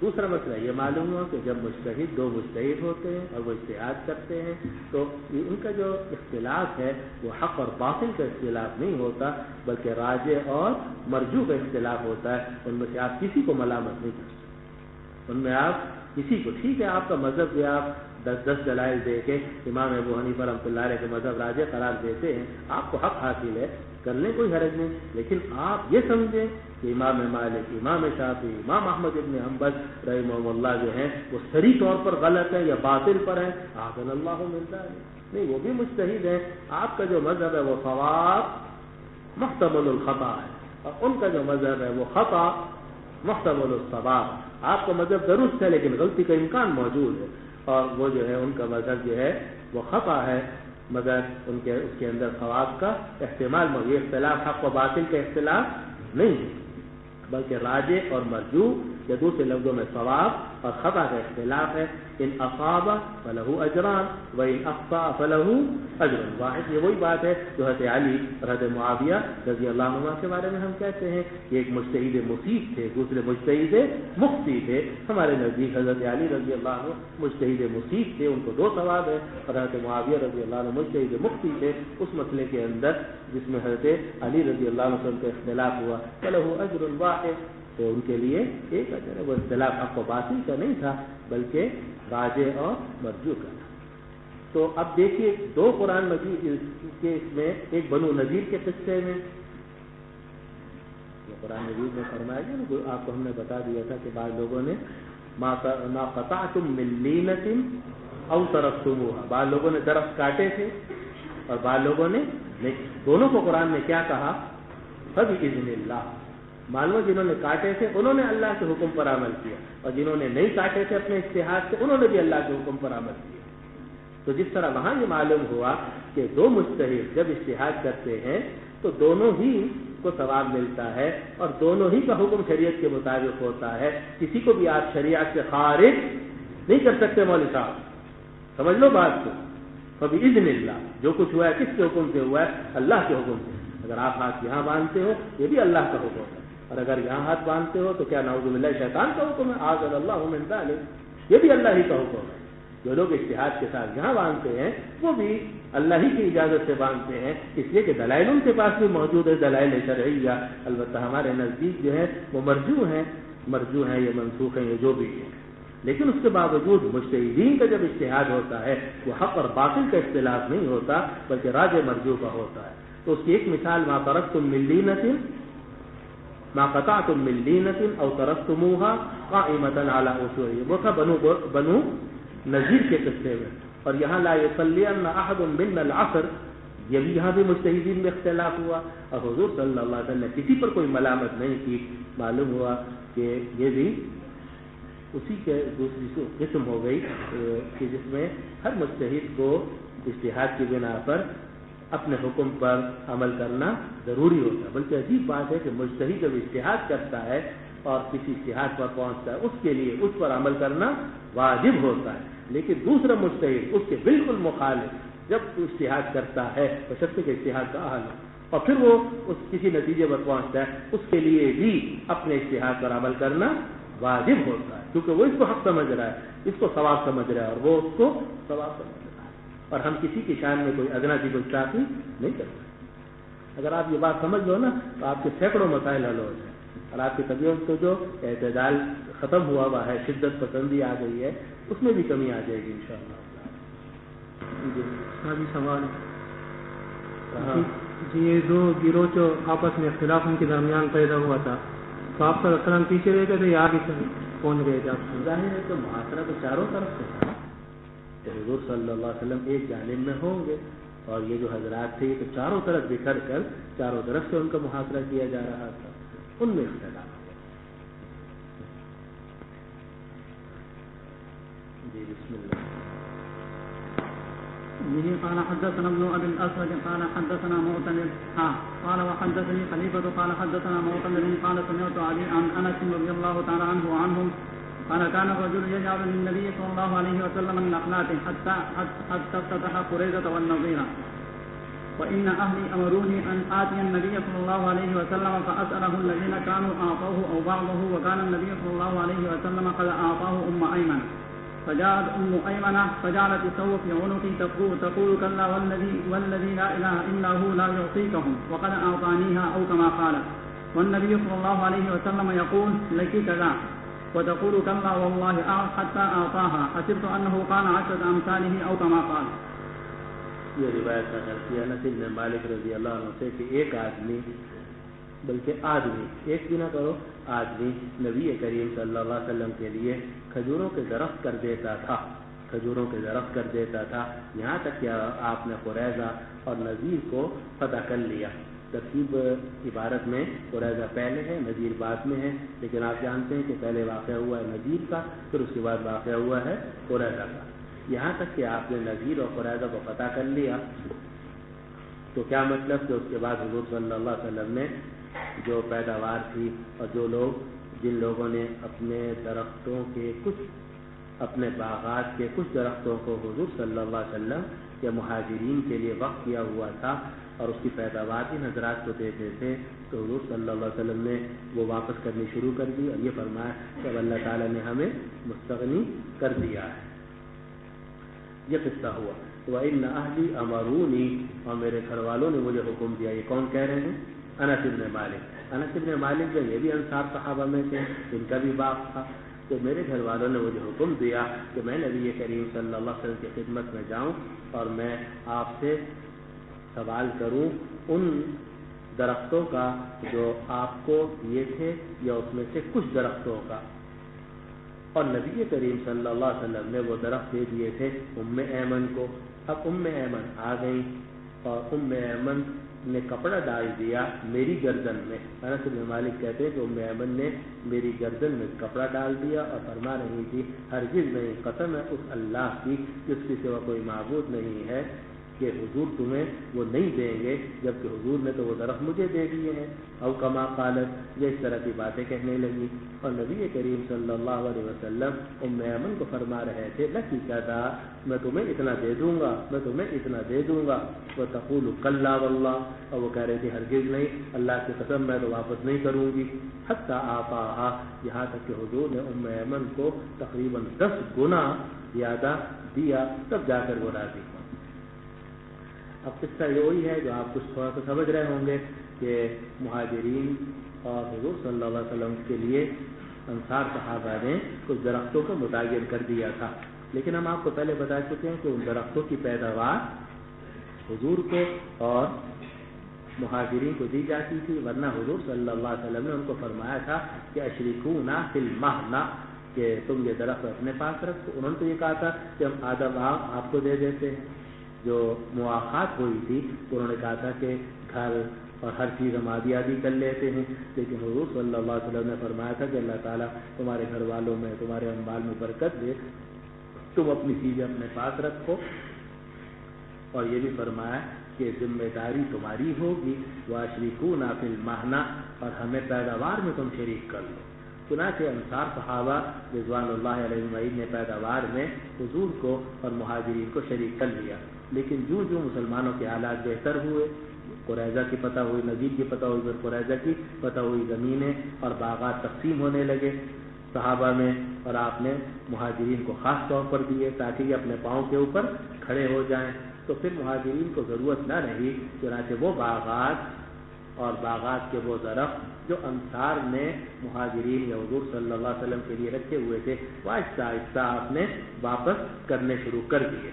دوسرا مسئلہ یہ معلوم ہوا کہ جب مجتہد دو مجتہد ہوتے ہیں اور وہ اجتہاد کرتے ہیں تو ان کا جو اختلاف ہے وہ حق اور باطل کا اختلاف نہیں ہوتا، بلکہ راجح اور مرجوح کا اختلاف ہوتا ہے۔ ان میں سے آپ کسی کو ملامت نہیں کر سکتے، ان میں آپ کسی کو، ٹھیک ہے آپ کا مذہب بھی آپ 10 دلائل دے کے امام ابو حنیفہ رحمۃ اللہ علیہ کے مذہب راجح قرار دیتے ہیں، آپ کو حق حاصل ہے، کر لیں کوئی حرج نہیں، لیکن آپ یہ سمجھیں کہ امام مالک، امام شافعی، امام احمد ابن حنبل رحمہ اللہ جو ہیں وہ صریح طور پر غلط ہیں یا باطل پر ہیں، اعاذنا اللہ من ذلک، نہیں وہ بھی مجتہد ہیں۔ آپ کا جو مذہب ہے وہ صواب محتمل الخطا ہے، اور ان کا جو مذہب ہے وہ خطا محتمل الصواب۔ آپ کا مذہب درست ہے لیکن غلطی کا امکان موجود ہے، اور وہ جو ہے ان کا مذہب جو ہے وہ خطا ہے مگر اس کے اندر ثواب کا احتمال موجود۔ یہ اختلاف حق و باطل کا اختلاف نہیں ہے، بلکہ راجح اور مرجوح یا دوسرے لفظوں میں ثواب اور خطا کا اختلاف ہے۔ ان اصاب فلہ اجران وان اخطا فلہ اجر واحد۔ یہ وہی بات ہے جو حضرت علی اور حضرت معاویہ رضی اللہ عنہ کے بارے میں ہم کہتے ہیں کہ ایک مجتہد مصیب تھے، دوسرے مجتہد مخطئ تھے۔ ہمارے نزدیک حضرت علی رضی اللہ عنہ مجتہد مصیب تھے، ان کو 2 ثواب ہے، اور حضرت معاویہ رضی اللہ عنہ مجتہد مخطئ تھے اس مسئلے کے اندر جس میں حضرت علی رضی اللہ عنہ کا اختلاف ہوا، فلہ اجر واحد، تو ان کے لیے ایک اجر ہے۔ وہ اختلاف حق و باطل کا نہیں تھا بلکہ راجح اور مرجوح کا تھا۔ تو اب دیکھیے 2 قرآن مجید کے اس میں، ایک بنو نذیر کے قصے میں یہ قرآن مجید میں فرمایا گیا، آپ کو ہم نے بتا دیا تھا کہ بعض لوگوں نے ما قطعتم من لینۃ او ترکتموها، بعض لوگوں نے درخت کاٹے تھے اور بعض لوگوں نے نہیں۔ دونوں کو قرآن نے کیا کہا؟ فبإذن اللہ۔ معلوم جنہوں نے کاٹے تھے انہوں نے اللہ کے حکم پر عمل کیا، اور جنہوں نے نہیں کاٹے تھے اپنے اجتہاد سے انہوں نے بھی اللہ کے حکم پر عمل کیا۔ تو جس طرح وہاں یہ معلوم ہوا کہ 2 مجتہد جب اجتہاد کرتے ہیں تو دونوں ہی کو ثواب ملتا ہے، اور دونوں ہی کا حکم شریعت کے مطابق ہوتا ہے۔ کسی کو بھی آپ شریعت سے خارج نہیں کر سکتے۔ مولوی صاحب سمجھ لو بات کو، فبإذن اللہ، جو کچھ ہوا ہے کس کے حکم سے ہوا ہے؟ اللہ کے حکم سے۔ اگر آپ ہاتھ یہاں باندھتے ہو یہ بھی اللہ کا حکم ہے، اور اگر یہاں ہاتھ باندھتے ہو تو کیا نعوذ باللہ شیطان کا حکم ہے؟ اعاذنا اللہ من ذلک، یہ بھی اللہ ہی کا حکم ہے۔ جو لوگ اجتہاد کے ساتھ یہاں باندھتے ہیں وہ بھی اللہ ہی کی اجازت سے باندھتے ہیں، اس لیے کہ دلائل ان کے پاس بھی موجود ہے، دلائل شرعیہ، البتہ ہمارے نزدیک جو ہے وہ مرجوح ہیں، یہ منسوخ ہیں، یہ جو بھی ہے۔ لیکن اس کے باوجود مجتہدین کا جب اجتہاد ہوتا ہے وہ حق اور باطل کا اختلاف نہیں ہوتا بلکہ راجح مرجوح کا ہوتا ہے۔ تو اس کی ایک مثال ما ترکتم من لینۃ ما قطعتم من لینۃ او ترکتموها قائمۃ علی اصولها، وہ تھا بنو نذیر کے قصے میں۔ اور یہاں لا یصلین احد منا العصر، یہ بھی یہاں بھی مجتہدین میں اختلاف ہوا، اور حضور صلی اللہ علیہ وسلم نے کسی پر کوئی ملامت نہیں کی۔ معلوم ہوا کہ یہ بھی اسی کے دوسری قسم ہو گئی کہ جس میں ہر مجتہد کو اجتہاد کی بنا پر اپنے حکم پر عمل کرنا ضروری ہوتا ہے۔ بلکہ عجیب بات ہے کہ مجتہد جب اجتہاد کرتا ہے اور کسی اجتہاد پر پہنچتا ہے اس کے لیے اس پر عمل کرنا واجب ہوتا ہے، لیکن دوسرا مجتہد اس کے بالکل مخالف جب اجتہاد کرتا ہے بشرطے کہ اجتہاد کا اہل ہو اور پھر وہ اس کسی نتیجے پر پہنچتا ہے اس کے لیے بھی اپنے اجتہاد پر عمل کرنا واجب ہوتا ہے، کیونکہ وہ اس کو حق سمجھ رہا ہے، اس کو ثواب سمجھ رہا ہے اور وہ اس کو ثواب سمجھ رہا ہے، اور ہم کسی کی شان میں کوئی ادنا کی گستاخی نہیں کر سکتے۔ اگر آپ یہ بات سمجھ لو نا تو آپ کے سینکڑوں مسائل حل ہو جائیں، اور آپ کی طبیعت کو جو اعتدال ختم ہوا ہے، شدت پسندی آ گئی ہے، اس میں بھی کمی آ جائے گی انشاءاللہ۔ سوال جی یہ دو گروہ جو آپس میں اختلاف ان کے درمیان پیدا ہوا تھا تو آپ صلی اللہ علیہ وسلم پیچھے رہ گئے تھے یا آگے پہنچ گئے تھے آپ؟ ظاہر ہے تو محاصرہ تو چاروں طرف سے تھا کہ حضور صلی اللہ علیہ وسلم ایک جانب میں ہوں گے اور یہ جو حضرات تھے یہ تو چاروں طرف بکھر کر چاروں طرف سے ان کا محاصرہ کیا جا رہا تھا، ان میں اختلاف ہے۔ جی بسم اللہ۔ به قال حدثنا ابن ابي الاسود قال حدثنا معتمر قال وحدثني خليفه قال حدثنا معتمر قال سمعت علي عن انس رضي الله تعالى عنه وعنهم قال كان الرجل يجعل للنبي صلى الله عليه وسلم من اخلاقه حتى افتتح قريظه والنظير وان اهلي امروني ان اتي النبي صلى الله عليه وسلم فاساله الذين كانوا اعطوه او بعضه وكان النبي صلى الله عليه وسلم قد اعطاه ايمن فجاءت أيمنة فجعلت تسوق في عنقي تقول كلا والذي لا إله إلا هو لا يعطيكهم وقد أعطانيها أو كما قال، والنبي صلى الله عليه وسلم يقول لك كذا وتقول كلا والله حتى أعطاها حسبت أنه قال 10 أمثاله أو كما قال۔ یہ روایت نقل کی انس بن مالک رضی اللہ عنہ سے کہ ایک آدمی بلکہ آدمی ایک بھی نہ کرو آدمی نبی کریم صلی اللہ علیہ وسلم کے لیے کھجوروں کے درخت کر دیتا تھا، کھجوروں کے درخت کر دیتا تھا، یہاں تک کہ آپ نے قریظہ اور نذیر کو فتح کر لیا۔ ترتیب عبارت میں قریظہ پہلے ہے، نذیر بعد میں ہے، لیکن آپ جانتے ہیں کہ پہلے واقعہ ہوا ہے نذیر کا، پھر اس کے بعد واقعہ ہوا ہے قریظہ کا۔ یہاں تک کہ آپ نے نذیر اور قریظہ کو فتح کر لیا تو کیا مطلب کہ اس کے بعد حضور صلی اللہ علیہ وسلم نے جو پیداوار تھی اور جن لوگوں نے اپنے درختوں کے اپنے باغات کے کچھ درختوں کو حضور صلی اللہ علیہ وسلم یا مہاجرین کے لیے وقف کیا ہوا تھا اور اس کی پیداوار ان حضرات کو دیتے تھے، تو حضور صلی اللہ علیہ وسلم نے وہ واپس کرنی شروع کر دی اور یہ فرمایا کہ اللہ تعالیٰ نے ہمیں مستغنی کر دیا ہے۔ یہ قصہ ہوا۔ وَإِنَّ أَهْلِي أَمَرُونِي، اور میرے گھر والوں نے مجھے حکم دیا۔ یہ کون کہہ رہے ہیں؟ انس بن مالک۔ انس بن مالک جو یہ بھی انصار صحابہ میں تھے، ان کا بھی باپ تھا، تو میرے گھر والوں نے مجھے حکم دیا کہ میں نبی کریم صلی اللہ علیہ وسلم کی خدمت میں جاؤں اور میں آپ سے سوال کروں ان درختوں کا جو آپ کو دیے تھے یا اس میں سے کچھ درختوں کا۔ اور نبی کریم صلی اللہ علیہ وسلم نے وہ درخت دے دیے تھے ام ایمن کو۔ اب ام ایمن آ گئی اور ام ایمن نے کپڑا ڈال دیا میری گردن میں۔ انس بن مالک کہتے ہیں کہ ام ایمن نے میری گردن میں کپڑا ڈال دیا اور فرما رہی تھی ہرگز نہیں، قسم ہے اس اللہ کی جس کے سوا کوئی معبود نہیں ہے کہ حضور تمہیں وہ نہیں دیں گے، جبکہ حضور نے تو وہ درخت مجھے دے دیے ہیں۔ او کما قالت، یہ اس طرح کی باتیں کہنے لگی اور نبی کریم صلی اللہ علیہ وسلم ام ایمن کو فرما رہے تھے لکی کہتا میں تمہیں اتنا دے دوں گا، میں تمہیں اتنا دے دوں گا۔ وہ تقول کلا واللہ، اور وہ کہہ رہے تھے ہرگز نہیں، اللہ کی قسم میں تو واپس نہیں کروں گی۔ حتی آفاہا، یہاں تک کہ حضور نے ام ایمن کو تقریباً 10 گنا زیادہ دیا، تب جا کر وہ راضی۔ اب قصہ یہ وہی ہے جو آپ کچھ تھوڑا سا سمجھ رہے ہوں گے کہ مہاجرین اور حضور صلی اللہ علیہ وسلم کے لیے انصار صحابہ نے کچھ درختوں کو متعین کر دیا تھا، لیکن ہم آپ کو پہلے بتا چکے ہیں کہ ان درختوں کی پیداوار حضور کو اور مہاجرین کو دی جاتی تھی، ورنہ حضور صلی اللہ علیہ وسلم نے ان کو فرمایا تھا کہ اشرکونا فی المہنہ، کہ تم یہ درخت اپنے پاس رکھو۔ انہوں نے تو یہ کہا تھا کہ ہم آدھا باغ آپ کو دے دیتے ہیں۔ جو مواخات ہوئی تھی انہوں نے کہا تھا کہ گھر اور ہر چیز ہم آدھی آدھی کر لیتے ہیں، لیکن حضور صلی اللہ علیہ وسلم نے فرمایا تھا کہ اللہ تعالیٰ تمہارے گھر والوں میں، تمہارے اموال میں برکت دے، تم اپنی چیزیں اپنے پاس رکھو۔ اور یہ بھی فرمایا کہ ذمہ داری تمہاری ہوگی، وَأَشْرِكُونَا فِي الْمَهْنَةِ، اور ہمیں پیداوار میں تم شریک کر لو۔ چنانچہ انصار صحابہ رضوان اللہ علیہ اجمعین نے پیداوار میں حضور کو اور مہاجرین کو شریک کر لیا، لیکن جو مسلمانوں کے حالات بہتر ہوئے، قریظہ کی فتح ہوئی، نذیر کی فتح ہوئی، پھر قریظہ کی فتح ہوئی، زمینیں اور باغات تقسیم ہونے لگے صحابہ میں، اور آپ نے مہاجرین کو خاص طور پر دیے تاکہ یہ اپنے پاؤں کے اوپر کھڑے ہو جائیں۔ تو پھر مہاجرین کو ضرورت نہ رہی، چنانچہ وہ باغات اور باغات کے وہ درخت جو انصار نے مہاجرین یا حضور صلی اللہ علیہ وسلم کے لیے رکھے ہوئے تھے، وہ آہستہ آہستہ آپ نے واپس کرنے شروع کر دیے۔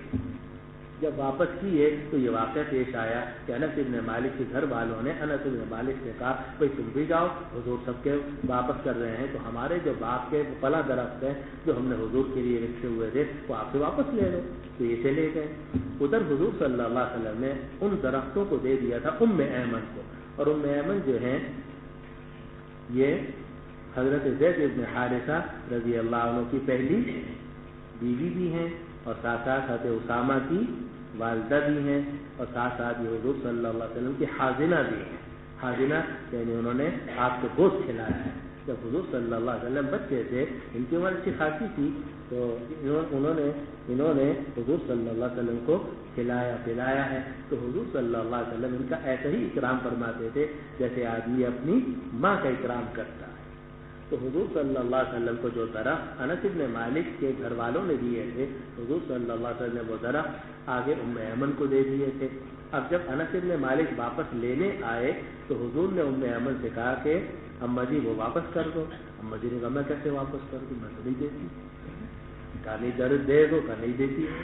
جب واپس کیے تو یہ واقعہ پیش آیا کہ انس ابن مالک کے گھر والوں نے انس ابن مالک سے کہا بھائی تم بھی جاؤ، حضور سب کے واپس کر رہے ہیں، تو ہمارے جو باغ کے پلا درخت ہیں جو ہم نے حضور کے لیے رکھے ہوئے تھے وہ آپ سے واپس لے لو۔ تو یہ چلے گئے۔ ادھر حضور صلی اللہ علیہ وسلم نے ان درختوں کو دے دیا تھا ام ایمن کو، اور ام ایمن جو ہیں یہ حضرت زید ابن حارثہ رضی اللہ عنہ کی پہلی بیوی بھی ہیں، اور ساتھ ساتھ حضرت اسامہ کی والدہ بھی ہیں، اور ساتھ ساتھ یہ حضور صلی اللہ علیہ وسلم کی حاضنہ بھی ہیں۔ حاضنہ یعنی انہوں نے آپ کو گوشت کھلایا ہے۔ جب حضور صلی اللہ علیہ وسلم بچے تھے، ان کی عمر اچھی خاصی تھی، تو انہوں نے حضور صلی اللہ علیہ وسلم کو کھلایا پلایا ہے۔ تو حضور صلی اللہ علیہ وسلم ان کا ایسا ہی اکرام فرماتے تھے جیسے آدمی اپنی ماں کا اکرام کرتا ہے۔ تو حضور صلی اللہ علیہ وسلم کو جو درخت انس ابن مالک کے گھر والوں نے دیے تھے، حضور صلی اللہ علیہ وسلم نے وہ درخت آگے ام ایمن کو دے دیے تھے۔ اب جب انس ابن مالک واپس لینے آئے تو حضور نے ام ایمن سے کہا کہ اماں جی وہ واپس کر دو۔ اماں جی نے کہا میں کیسے واپس کر دوں، میں تو نہیں دیتی، کہا نہیں درد دے دو، کہا نہیں دیتی ہے،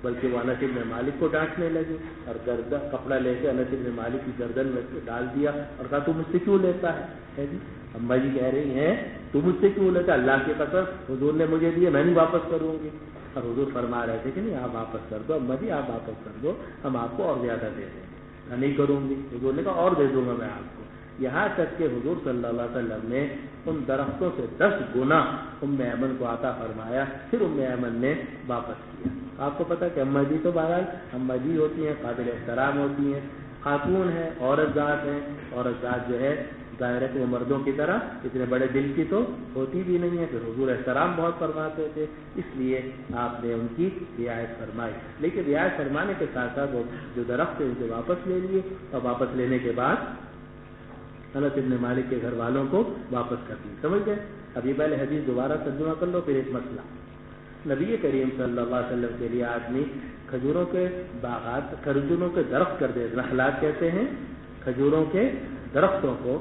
بلکہ وہ انس ابن مالک کو ڈانٹنے لگے اور گردن کپڑا لے کے انس ابن مالک کی گردن میں ڈال دیا اور کہا تو مجھ سے کیوں لیتا ہے جی؟ اماں جی کہہ رہی ہیں تو مجھ سے کیوں لیتا؟ اللہ کی قسم حضور نے مجھے دیے، میں نہیں واپس کروں گی۔ اور حضور فرما رہے تھے کہ نہیں آپ واپس کر دو، اماں جی آپ واپس کر دو، ہم آپ کو اور زیادہ دے دیں گے۔ میں نہیں کروں گی۔ حضور نے کہا اور دے دوں گا میں آپ کو، یہاں تک کہ حضور صلی اللہ علیہ وسلم نے ان درختوں سے 10 گنا ام ایمن کو عطا فرمایا، پھر ام ایمن نے واپس کیا۔ آپ کو پتا کہ اماں جی تو بہرحال اماں جی ہوتی ہیں، قابل احترام ہوتی ہیں، خاتون ہیں، عورت ذات ہیں، عورت ذات جو ہے ظاہر ہے کہ وہ مردوں کی طرح اتنے بڑے دل کی تو ہوتی بھی نہیں ہے، پھر حضور احترام بہت فرماتے تھے، اس لیے آپ نے ان کی رعایت فرمائی۔ لیکن رعایت فرمانے کے ساتھ ساتھ وہ جو درخت ان سے واپس لے لیے، اور واپس لینے کے بعد انس ابن مالک کے گھر والوں کو واپس کر دی۔ سمجھ گئے؟ ابھی پہلے حدیث دوبارہ ترجمہ کر لو، پھر ایک مسئلہ۔ نبی کریم صلی اللہ علیہ وسلم کے لیے آدمی کھجوروں کے باغات، کھجوروں کے درخت کر دے، نخلات کہتے ہیں کھجوروں کے درختوں کو،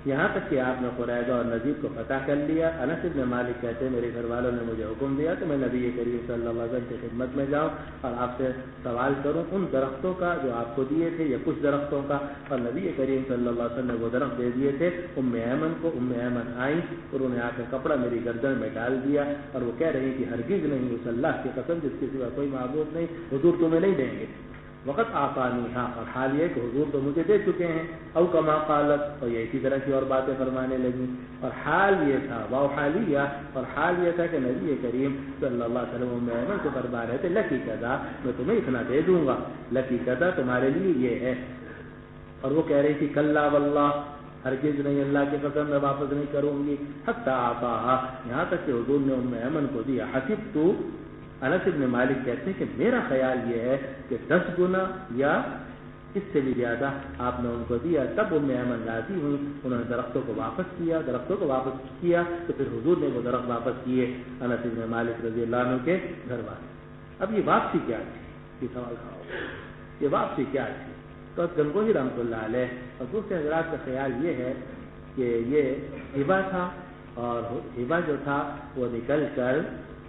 یہاں تک کہ آپ نے قریظہ اور نذیر کو فتح کر لیا۔ انس بن مالک کہتے ہیں میرے گھر والوں نے مجھے حکم دیا کہ میں نبی کریم صلی اللہ علیہ وسلم کی خدمت میں جاؤں اور آپ سے سوال کروں ان درختوں کا جو آپ کو دیے تھے یا کچھ درختوں کا، اور نبی کریم صلی اللہ علیہ وسلم نے وہ درخت دے دیے تھے ام ایمن کو۔ ام ایمن آئیں، انہوں نے آ کر کپڑا میری گردن میں ڈال دیا اور وہ کہہ رہی کہ ہرگز نہیں، اس اللہ کی قسم جس کے سوا کوئی معبود نہیں، حضور تمہیں نہیں دیں گے۔ وقت آقانی، ہاں، اور حال یہ کہ حضور تو مجھے دے چکے ہیں، او کما قالت، اور یہ اسی طرح کی اور باتیں فرمانے لگی۔ اور حال یہ تھا، واو حالیہ، اور حال یہ تھا کہ نبی کریم صلی اللہ علیہ وسلم میں کو فرما رہے تھے لکی کذا، میں تمہیں اتنا دے دوں گا، لکی کذا تمہارے لیے یہ ہے۔ اور وہ کہہ رہی تھی کلا واللہ، ہرگز نہیں، اللہ کی قسم میں واپس نہیں کروں گی، حتی آتاہا، یہاں تک کہ حضور نے ام ایمن کو دیا۔ حسبت، انس ابن مالک کہتے ہیں کہ میرا خیال یہ ہے کہ 10 گنا یا اس سے بھی زیادہ آپ نے ان کو دیا۔ تب ام ایمن راضی ہوئی، انہوں نے درختوں کو واپس کیا، درختوں کو واپس کیا تو پھر حضور نے وہ درخت واپس کیے انس ابن مالک رضی اللہ عنہ کے گھر والے۔ اب یہ واپسی کیا تھی؟ یہ سوال کھاؤ، یہ واپسی کیا تھی؟ تو گنگوہی رحمۃ اللہ علیہ اور دوسرے حضرات کا خیال یہ ہے کہ یہ ہبہ تھا، اور ہبہ جو تھا وہ نکل کر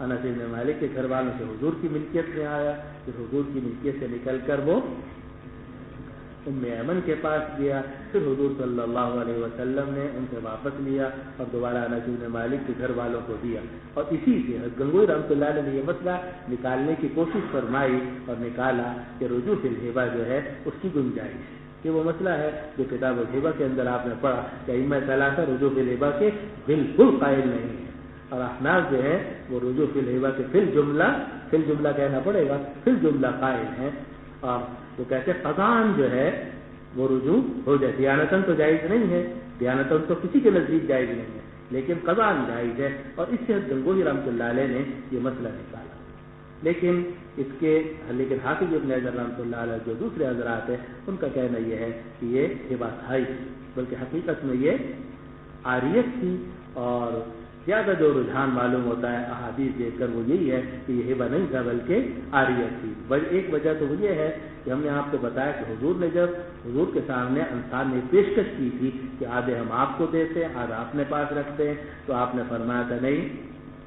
انس بن مالک کے گھر والوں سے حضور کی ملکیت میں آیا، پھر حضور کی ملکیت سے نکل کر وہ ام ایمن کے پاس گیا، پھر حضور صلی اللہ علیہ وسلم نے ان سے واپس لیا اور دوبارہ انس بن مالک کے گھر والوں کو دیا۔ اور اسی سے گنگوئی رحمۃ اللہ علیہ نے یہ مسئلہ نکالنے کی کوشش فرمائی اور نکالا کہ رجوع فی الہبہ جو ہے اس کی گنجائش ہے۔ یہ وہ مسئلہ ہے جو کتاب الہبہ کے اندر آپ نے پڑھا کہ ائمہ ثلاثہ رجوع فی الہبہ کے بالکل قائل نہیں ہے، اور احناف جو ہے وہ رجوع فی الہبہ کے فی الجملہ کہنا پڑے گا، فی الجملہ قائل ہیں، اور وہ کہتے ہیں قضاً جو ہے وہ رجوع ہو جائے، دیانتاً تو جائز نہیں ہے، دیانتاً تو کسی کے نزدیک جائز نہیں ہے، لیکن قضاً جائز ہے، اور اس سے گنگوہی رحمۃ اللہ علیہ نے یہ مسئلہ نکالا۔ لیکن حافظ ابن حجر رحمۃ اللہ علیہ جو دوسرے حضرات ہیں ان کا کہنا یہ ہے کہ یہ ہبہ تھا ہی، بلکہ حقیقت میں یہ عاریت تھی، اور زیادہ جو رجحان معلوم ہوتا ہے احادیث دیکھ کر وہ یہی ہے کہ یہ ہبہ نہیں تھا بلکہ عاریت تھی۔ ایک وجہ تو وہ یہ ہے کہ ہم نے آپ کو بتایا کہ حضور نے جب حضور کے سامنے انصار نے پیشکش کی تھی کہ آدھے ہم آپ کو دیتے ہیں آدھا اپنے پاس رکھتے ہیں، تو آپ نے فرمایا تھا نہیں،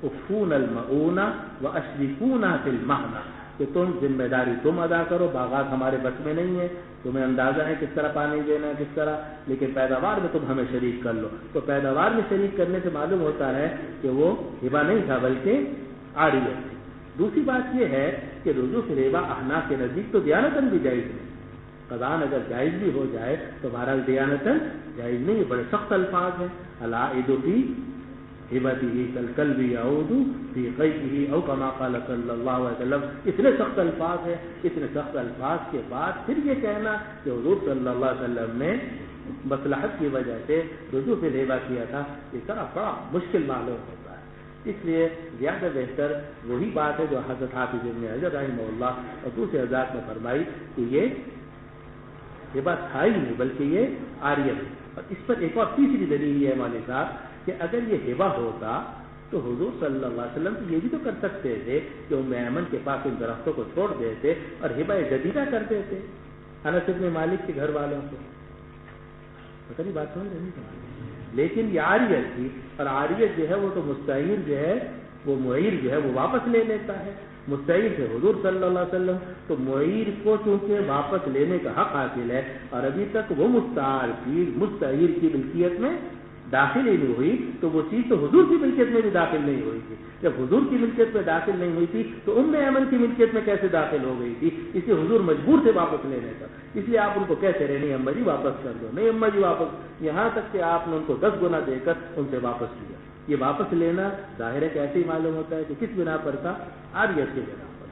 افون المعونہ و اشرکونا فی المحنہ، کہ تم ذمہ داری تم ادا کرو، باغات ہمارے بس میں نہیں ہے، تمہیں اندازہ ہے کس طرح پانی دینا ہے کس طرح، لیکن پیداوار میں تم ہمیں شریک کر لو۔ تو پیداوار میں شریک کرنے سے معلوم ہوتا ہے کہ وہ ہبہ نہیں تھا بلکہ عاریت تھی۔ دوسری بات یہ ہے کہ رجوع فی الہبہ احناف کے نزدیک تو دیانتاً بھی جائز نہیں، قضاً اگر جائز بھی ہو جائے تو بہرحال دیانتاً جائز نہیں، یہ بڑے سخت الفاظ ہیں، العائد فی ہبتہ کالکلب یعود فی قیئہ او کما قال صلی اللہ علیہ وسلم۔ اتنے سخت الفاظ ہیں، اتنے سخت الفاظ کے بعد پھر یہ کہنا کہ حضور صلی اللہ علیہ وسلم نے مصلحت کی وجہ سے رجوع فی الہبہ کیا تھا، اس طرح بڑا مشکل معلوم ہوتا ہے۔ اس لیے زیادہ بہتر وہی بات ہے جو حضرت حافظ ابن حجر رحمہ اللہ اور دوسرے حضرات نے فرمائی کہ یہ ہبہ تھا ہی نہیں بلکہ یہ عاریت ہے۔ اور اس پر ایک اور تیسری دلیل یہ ہے مولوی صاحب کہ اگر یہ ہبہ ہوتا تو حضور صلی اللہ علیہ وسلم یہ بھی تو کر سکتے تھے کہ ام ایمن کے پاس ان درختوں کو چھوڑ دیتے اور ہبہ جدیدہ کر دیتے انس بن مالک کے گھر والوں کو۔ پتہ نہیں بات سمجھ رہی ہے، لیکن یہ عاریت تھی، اور عاریت جو ہے وہ تو مستعیر جو ہے وہ معیر جو ہے وہ واپس لے لیتا ہے۔ مستعیر سے حضور صلی اللہ علیہ وسلم، تو معیر کو چونکہ واپس لینے کا حق حاصل ہے، اور ابھی تک وہ مستعار چیز مستعیر کی ملکیت میں داخل ہی نہیں ہوئی، تو وہ چیز تو حضور کی ملکیت میں بھی داخل نہیں ہوئی تھی۔ جب حضور کی ملکیت میں داخل نہیں ہوئی تھی تو ام ایمن کی ملکیت میں کیسے داخل ہو گئی تھی؟ اس لیے حضور مجبور تھے واپس لینے کا۔ اس لیے آپ ان کو کہتے رہے نہیں اماں جی واپس کر دو، نہیں اماں جی واپس، یہاں تک کہ آپ نے ان کو 10 گنا دے کر ان سے واپس لیا۔ یہ واپس لینا ظاہر ہے کہ ایسے ہی معلوم ہوتا ہے کہ کس بنا پر تھا؟ عاریت کے بنا پر۔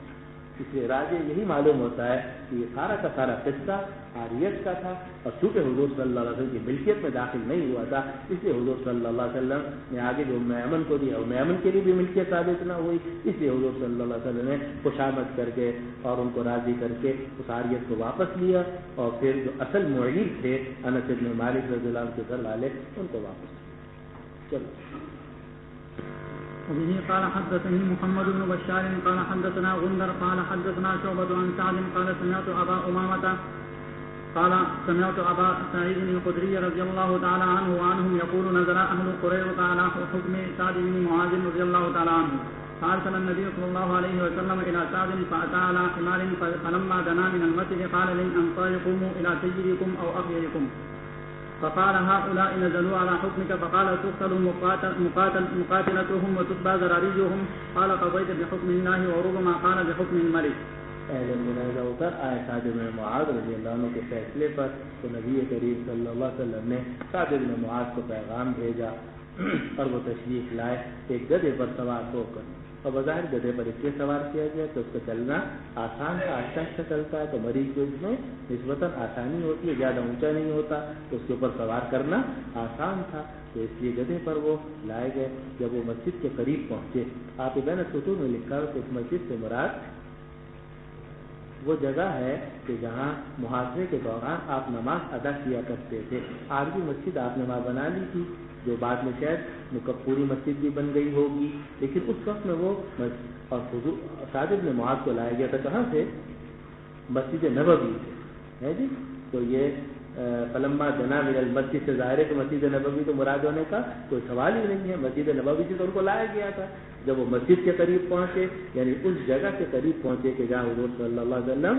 اس لیے راجے یہی معلوم ہوتا ہے کہ یہ سارا کا سارا قصہ عاریت کا تھا، اور چونکہ حضور صلی اللہ علیہ وسلم کی ملکیت میں داخل نہیں ہوا تھا اس لیے حضور صلی اللہ علیہ وسلم نے آگے جو ام ایمن کو دیا، ام ایمن کے لیے بھی ملکیت ثابت نہ ہوئی، اس لیے حضور صلی اللہ علیہ وسلم نے خوشامد کر کے اور ان کو راضی کر کے اس عاریت کو واپس لیا، اور پھر جو اصل معیر تھے انس بن مالک رضی اللہ عنہ کے گھر والے ان کو واپس لیا۔ چلو۔ وبه قال حدثني محمد بن بشار قال حدثنا غندر قال حدثنا شعبة عن سعد قال سمعت أبا أمامة قال سمعت أبا سعيد الخدري رضي الله تعالى عنه وعنهم يقول نزل أهل قريظة على حكم سعد بن معاذ رضي الله تعالى عنه، فأرسل النبي صلى الله عليه وسلم إلى سعد فأتى على حمار، فلما دنا من المسجد قال للأنصار قوموا إلى سيدكم أو أخيكم، فقال هؤلاء نزلوا على حكمك، فقال تقتل مقاتلتهم وتتبع ذراريهم، قال قضيت بحكم الله وربما قال بحكم الملك۔ اہل منازع اتر آئے سعد بن معاذ رضی اللہ عنہ کے فیصلے پر، تو نبی کریم صلی اللہ علیہ وسلم نے سعد بن معاذ کو پیغام بھیجا اور وہ تشریف لائے ایک گدھے پر سوار ہو کر، اور بظاہر گدھے پر اس لیے سوار کیا گیا کہ اس کا چلنا آسان تھا، آہستہ آہستہ چلتا ہے تو مریض کو اس میں نسبتاً آسانی ہوتی ہے، زیادہ اونچا نہیں ہوتا تو اس کے اوپر سوار کرنا آسان تھا، تو اس لیے گدھے پر وہ لائے گئے۔ جب وہ مسجد کے قریب پہنچے، آپ بین السطور میں لکھا ہے کہ اس مسجد سے مراد وہ جگہ ہے کہ جہاں محاصرے کے دوران آپ نماز ادا کیا کرتے تھے۔ آج بھی مسجد آپ نے وہاں بنا لی تھی، جو بعد میں شاید پوری مسجد بھی بن گئی ہوگی، لیکن اس وقت میں وہ اور سعد بن معاذ کو لایا گیا تھا کہاں سے؟ مسجد نبوی سے، ہے جی۔ تو یہ فلما دنا من المسجد سے ظاہر ہے کہ مسجد نبوی تو مراد ہونے کا کوئی سوال ہی نہیں ہے، مسجد نبوی سے تو ان کو لایا گیا تھا۔ جب وہ مسجد کے قریب پہنچے، یعنی اس جگہ کے قریب پہنچے کہ جہاں حضور صلی اللہ علیہ وسلم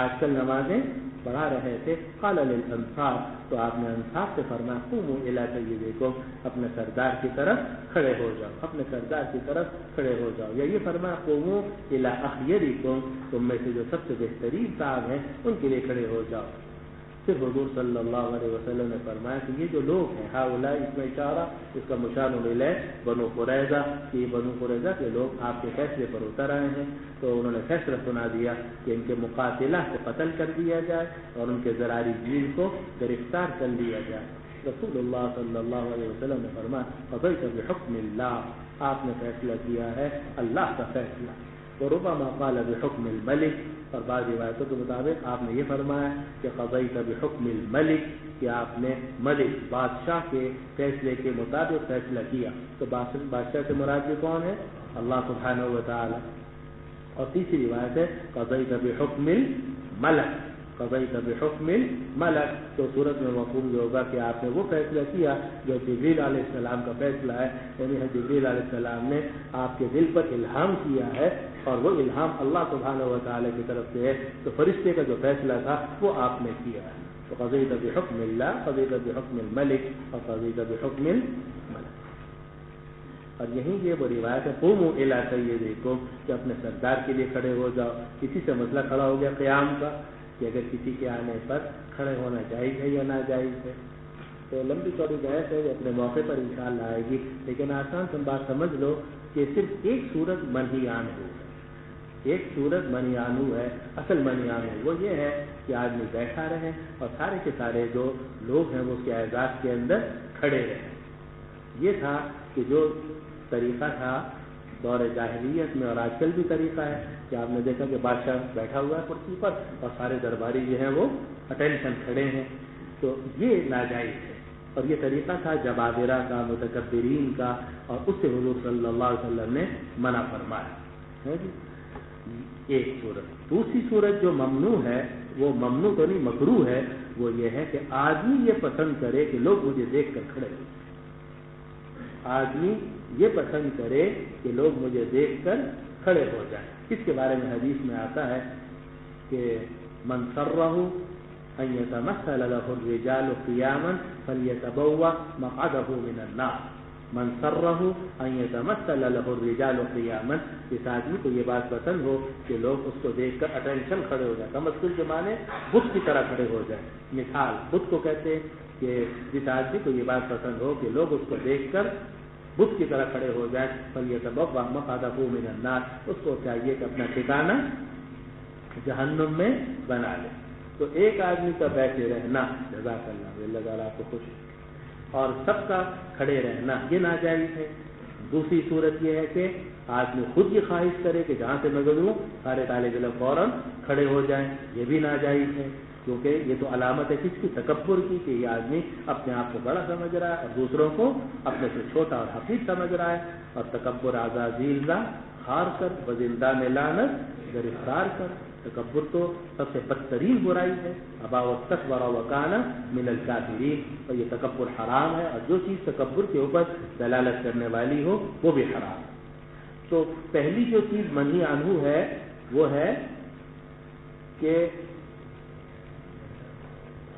آج کل نمازیں پڑھا رہے تھے، قال للانصار، تو آپ نے انصار سے فرمایا قوموا الی سیدکم، اپنے سردار کی طرف کھڑے ہو جاؤ، اپنے سردار کی طرف کھڑے ہو جاؤ، یا یہ فرمایا قوموا الی اخیرکم، تم میں سے جو سب سے بہترین صاحب ہیں ان کے لیے کھڑے ہو جاؤ۔ پھر حضور صلی اللہ علیہ وسلم نے فرمایا کہ یہ جو لوگ ہیں ہؤلاء، اس میں اشارہ اس کا مشار الیہ بنو قریظہ، کہ بنو قریظہ کے لوگ آپ کے فیصلے پر اتر آئے ہیں، تو انہوں نے فیصلہ سنا دیا کہ ان کے مقاتلہ کو قتل کر دیا جائے اور ان کے ذراری گیر کو گرفتار کر لیا جائے۔ رسول اللہ صلی اللہ علیہ وسلم نے فرمایا قضیت بحکم اللہ، آپ نے فیصلہ کیا ہے اللہ کا فیصلہ، وربما قال بحکم الملک، اور بعض روایتوں کے مطابق آپ نے یہ فرمایا کہ قضیت بحکم الملک، کہ آپ نے ملک بادشاہ کے فیصلے کے مطابق فیصلہ کیا۔ تو بادشاہ سے مراد بھی کون ہے؟ اللہ سبحانہ و تعالی۔ اور تیسری روایت ہے قضیت بحکم الملک، قضیت بحکم الملک، تو صورت میں مفہوم یہ ہوگا کہ آپ نے وہ فیصلہ کیا جو جبریل علیہ السلام کا فیصلہ ہے، یعنی جبریل علیہ السلام نے آپ کے دل پر الہام کیا ہے اور وہ الہام اللہ سبحانہ و تعالیٰ کی طرف سے ہے، تو فرشتے کا جو فیصلہ تھا وہ آپ نے کیا ہے. تو قضیت بحکم اللہ، قضیت بحکم الملک اور قضیت بحکم الملک. اور یہیں یہ وہ روایت ہے قوموا الی سیدکم کہ اپنے سردار کے لیے کھڑے ہو جاؤ. اسی سے مسئلہ کھڑا ہو گیا قیام کا کہ اگر کسی کے آنے پر کھڑے ہونا جائز ہے یا ناجائز ہے. تو لمبی چوڑی بحث ہے، اپنے موقع پر انشاءاللہ آئے گی، لیکن آسان سے بات سمجھ لو کہ صرف ایک صورت منہی عنہ ہے، ایک صورت منہی عنہ ہے. اصل منہی عنہ وہ یہ ہے کہ آدمی بیٹھا رہے اور سارے کے سارے جو لوگ ہیں وہ اس کے اعزاز کے اندر کھڑے رہیں. یہ تھا کہ جو طریقہ تھا دور جاہلیت میں، اور آج کل بھی طریقہ ہے کہ آپ نے دیکھا کہ بادشاہ بیٹھا ہوا ہے کرسی پر اور سارے درباری جو ہیں وہ اٹینشن کھڑے ہیں، تو یہ ناجائز ہے. اور یہ طریقہ تھا جبابرہ کا، متکبرین کا، اور اس سے حضور صلی اللہ علیہ وسلم نے منع فرمایا ہے. ایک صورت. دوسری صورت جو ممنوع ہے، وہ ممنوع تو نہیں مکروہ ہے، وہ یہ ہے کہ آدمی یہ پسند کرے کہ لوگ مجھے دیکھ کر کھڑے ہو. آدمی یہ پسند کرے کہ لوگ مجھے دیکھ کر کھڑے ہو جائیں. اس کے بارے میں حدیث میں آتا ہے کہ من سرہ ان یتمثل له الرجال قیاما فلیتبوأ مقعده من النار. من سرہ ان یتمثل له الرجال قیاما، اس آدمی کو یہ بات پسند ہو کہ لوگ اس کو دیکھ کر اٹینشن کھڑے ہو جائیں. تمثل کے معنی بت کی طرح کھڑے ہو جائیں. مثال بت کو کہتے ہیں کہ جس آدمی کو یہ بات پسند ہو کہ لوگ اس کو دیکھ کر بت کی طرح کھڑے ہو جائیں، فلیتبوأ مقعده من النار، اس کو چاہیے کہ اپنا ٹھکانہ جہنم میں بنا لے. تو ایک آدمی کا بیٹھے رہنا، جزاک اللہ تعالیٰ آپ کو خوش، اور سب کا کھڑے رہنا یہ ناجائز ہے. دوسری صورت یہ ہے کہ آدمی خود یہ خواہش کرے کہ جہاں سے میں گزروں سارے طالب علم فوراً کھڑے ہو جائیں، یہ بھی ناجائز ہے. کیونکہ یہ تو علامت ہے کس کی؟ تکبر کی، کہ یہ آدمی اپنے آپ کو بڑا سمجھ رہا ہے اور دوسروں کو اپنے سے چھوٹا اور حقیر سمجھ رہا ہے. اور تکبر عزازیل خار کر بزندان لعنت گرفتار کر. تکبر تو سب سے بدترین برائی ہے. ابا واستکبر وکان من الکافرین. اور یہ تکبر حرام ہے، اور جو چیز تکبر کے اوپر دلالت کرنے والی ہو وہ بھی حرام ہے. تو پہلی جو چیز منہی عنہ ہے وہ ہے کہ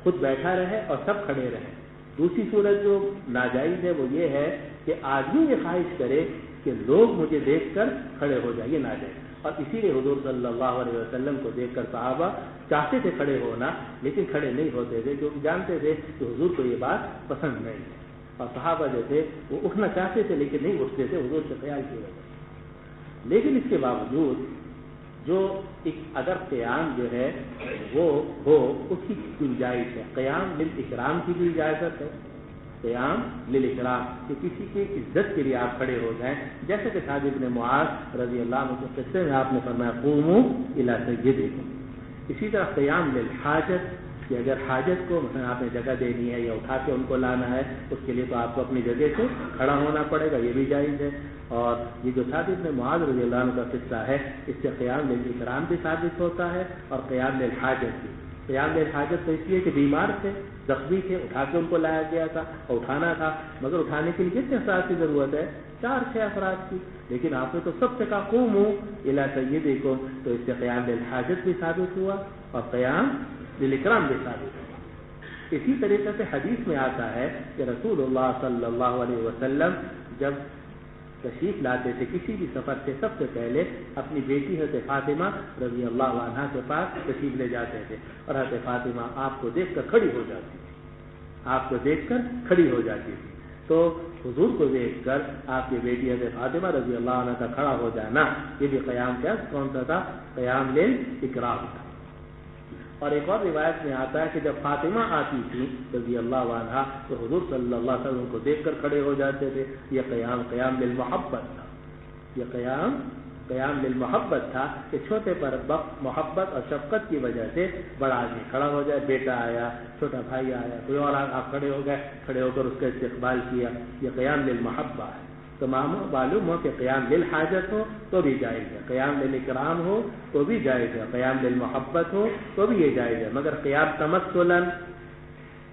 خود بیٹھا رہے اور سب کھڑے رہیں. دوسری صورت جو ناجائز ہے وہ یہ ہے کہ آدمی یہ خواہش کرے کہ لوگ مجھے دیکھ کر کھڑے ہو جائیں، یہ ناجائز. اور اسی لیے حضور صلی اللہ علیہ وسلم کو دیکھ کر صحابہ چاہتے تھے کھڑے ہونا، لیکن کھڑے نہیں ہوتے تھے کیونکہ جانتے تھے کہ حضور کو یہ بات پسند نہیں ہے. اور صحابہ جو تھے وہ اٹھنا چاہتے تھے لیکن نہیں اٹھتے تھے حضور کے خیال کی وجہ سے. لیکن اس کے باوجود جو ایک اگر قیام جو ہے وہ ہو اس کی گنجائش ہے. قیام للاکرام کی بھی اجازت ہے. قیام للاکرام کہ کسی کی عزت کے لیے آپ کھڑے ہو جائیں، جیسا کہ سعد بن معاذ رضی اللہ عنہ کے قصے میں آپ نے فرمایا قوموا الی سیدکم. اسی طرح قیام للحاجت کہ اگر حاجت کو مثلا آپ نے جگہ دینی ہے یا اٹھا کے ان کو لانا ہے، اس کے لیے تو آپ کو اپنی جگہ سے کھڑا ہونا پڑے گا، یہ بھی جائز ہے. اور یہ جو سعد بن معاذ رضی اللہ عنہ کا قصہ ہے اس سے قیام للاکرام بھی ثابت ہوتا ہے اور قیام للحاجت بھی. قیام للحاجت تو اس لیے کہ بیمار تھے، زخمی تھے، اٹھا کے ان کو لایا گیا تھا اور اٹھانا تھا، مگر اٹھانے کے لیے کتنے افراد کی ضرورت ہے؟ 4-6 افراد کی. لیکن آپ نے تو سب سے کہا قوموا الی سیدکم، تو اس سے قیام للحاجت بھی ثابت ہوا اور قیام للاکرام بھی ثابت ہوا. اسی طریقے سے حدیث میں آتا ہے کہ رسول اللہ صلی اللہ علیہ وسلم جب تشریف لاتے تھے کسی بھی سفر سے سب سے پہلے اپنی بیٹی حضرت فاطمہ رضی اللہ عنہا کے پاس تشریف لے جاتے تھے، اور حضرت فاطمہ آپ کو دیکھ کر کھڑی ہو جاتی تھی، آپ کو دیکھ کر کھڑی ہو جاتی تھی. تو حضور کو دیکھ کر آپ کی بیٹی حضرت فاطمہ رضی اللہ عنہ کا کھڑا ہو جانا یہ بھی قیام کیا کون سا تھا؟ قیام للاکرام تھا. اور ایک اور روایت میں آتا ہے کہ جب فاطمہ آتی تھی رضی اللہ عنہا تو حضور صلی اللہ علیہ وسلم کو دیکھ کر کھڑے ہو جاتے تھے. یہ قیام للمحبت تھا. یہ قیام للمحبت تھا کہ چھوٹے پر وقت محبت اور شفقت کی وجہ سے بڑا آدمی کھڑا ہو جائے. بیٹا آیا، چھوٹا بھائی آیا، کوئی اور آپ کھڑے ہو گئے، کھڑے ہو کر اس کا استقبال کیا. یہ قیام للمحبہ ہے. تو معلوم ہو کہ قیام للحاجت ہو تو بھی جائز ہے، قیام للاکرام ہو تو بھی جائز ہے، قیام للمحبت ہو تو بھی یہ جائز ہے. مگر قیام تمثلا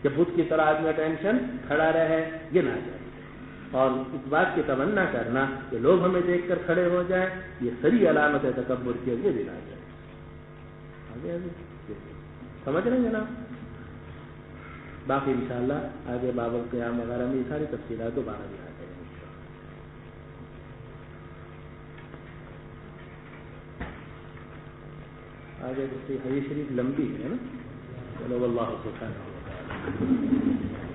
کہ بت کی طرح آدمی اٹینشن کھڑا رہے یہ نہ جائز. اور اس بات کی تمنا کرنا کہ لوگ ہمیں دیکھ کر کھڑے ہو جائیں، یہ سری علامت ہے تکبر کی، اور یہ بھی نہ جائے. آگے سمجھ رہے ہیں جناب؟ باقی انشاءاللہ آگے باب القیام وغیرہ میں یہ ساری تفصیلات دوبارہ بھی آ جائیں گی. آگے حدیث شریف لمبی ہے نا. چلو واللہ سبحانہ و تعالی.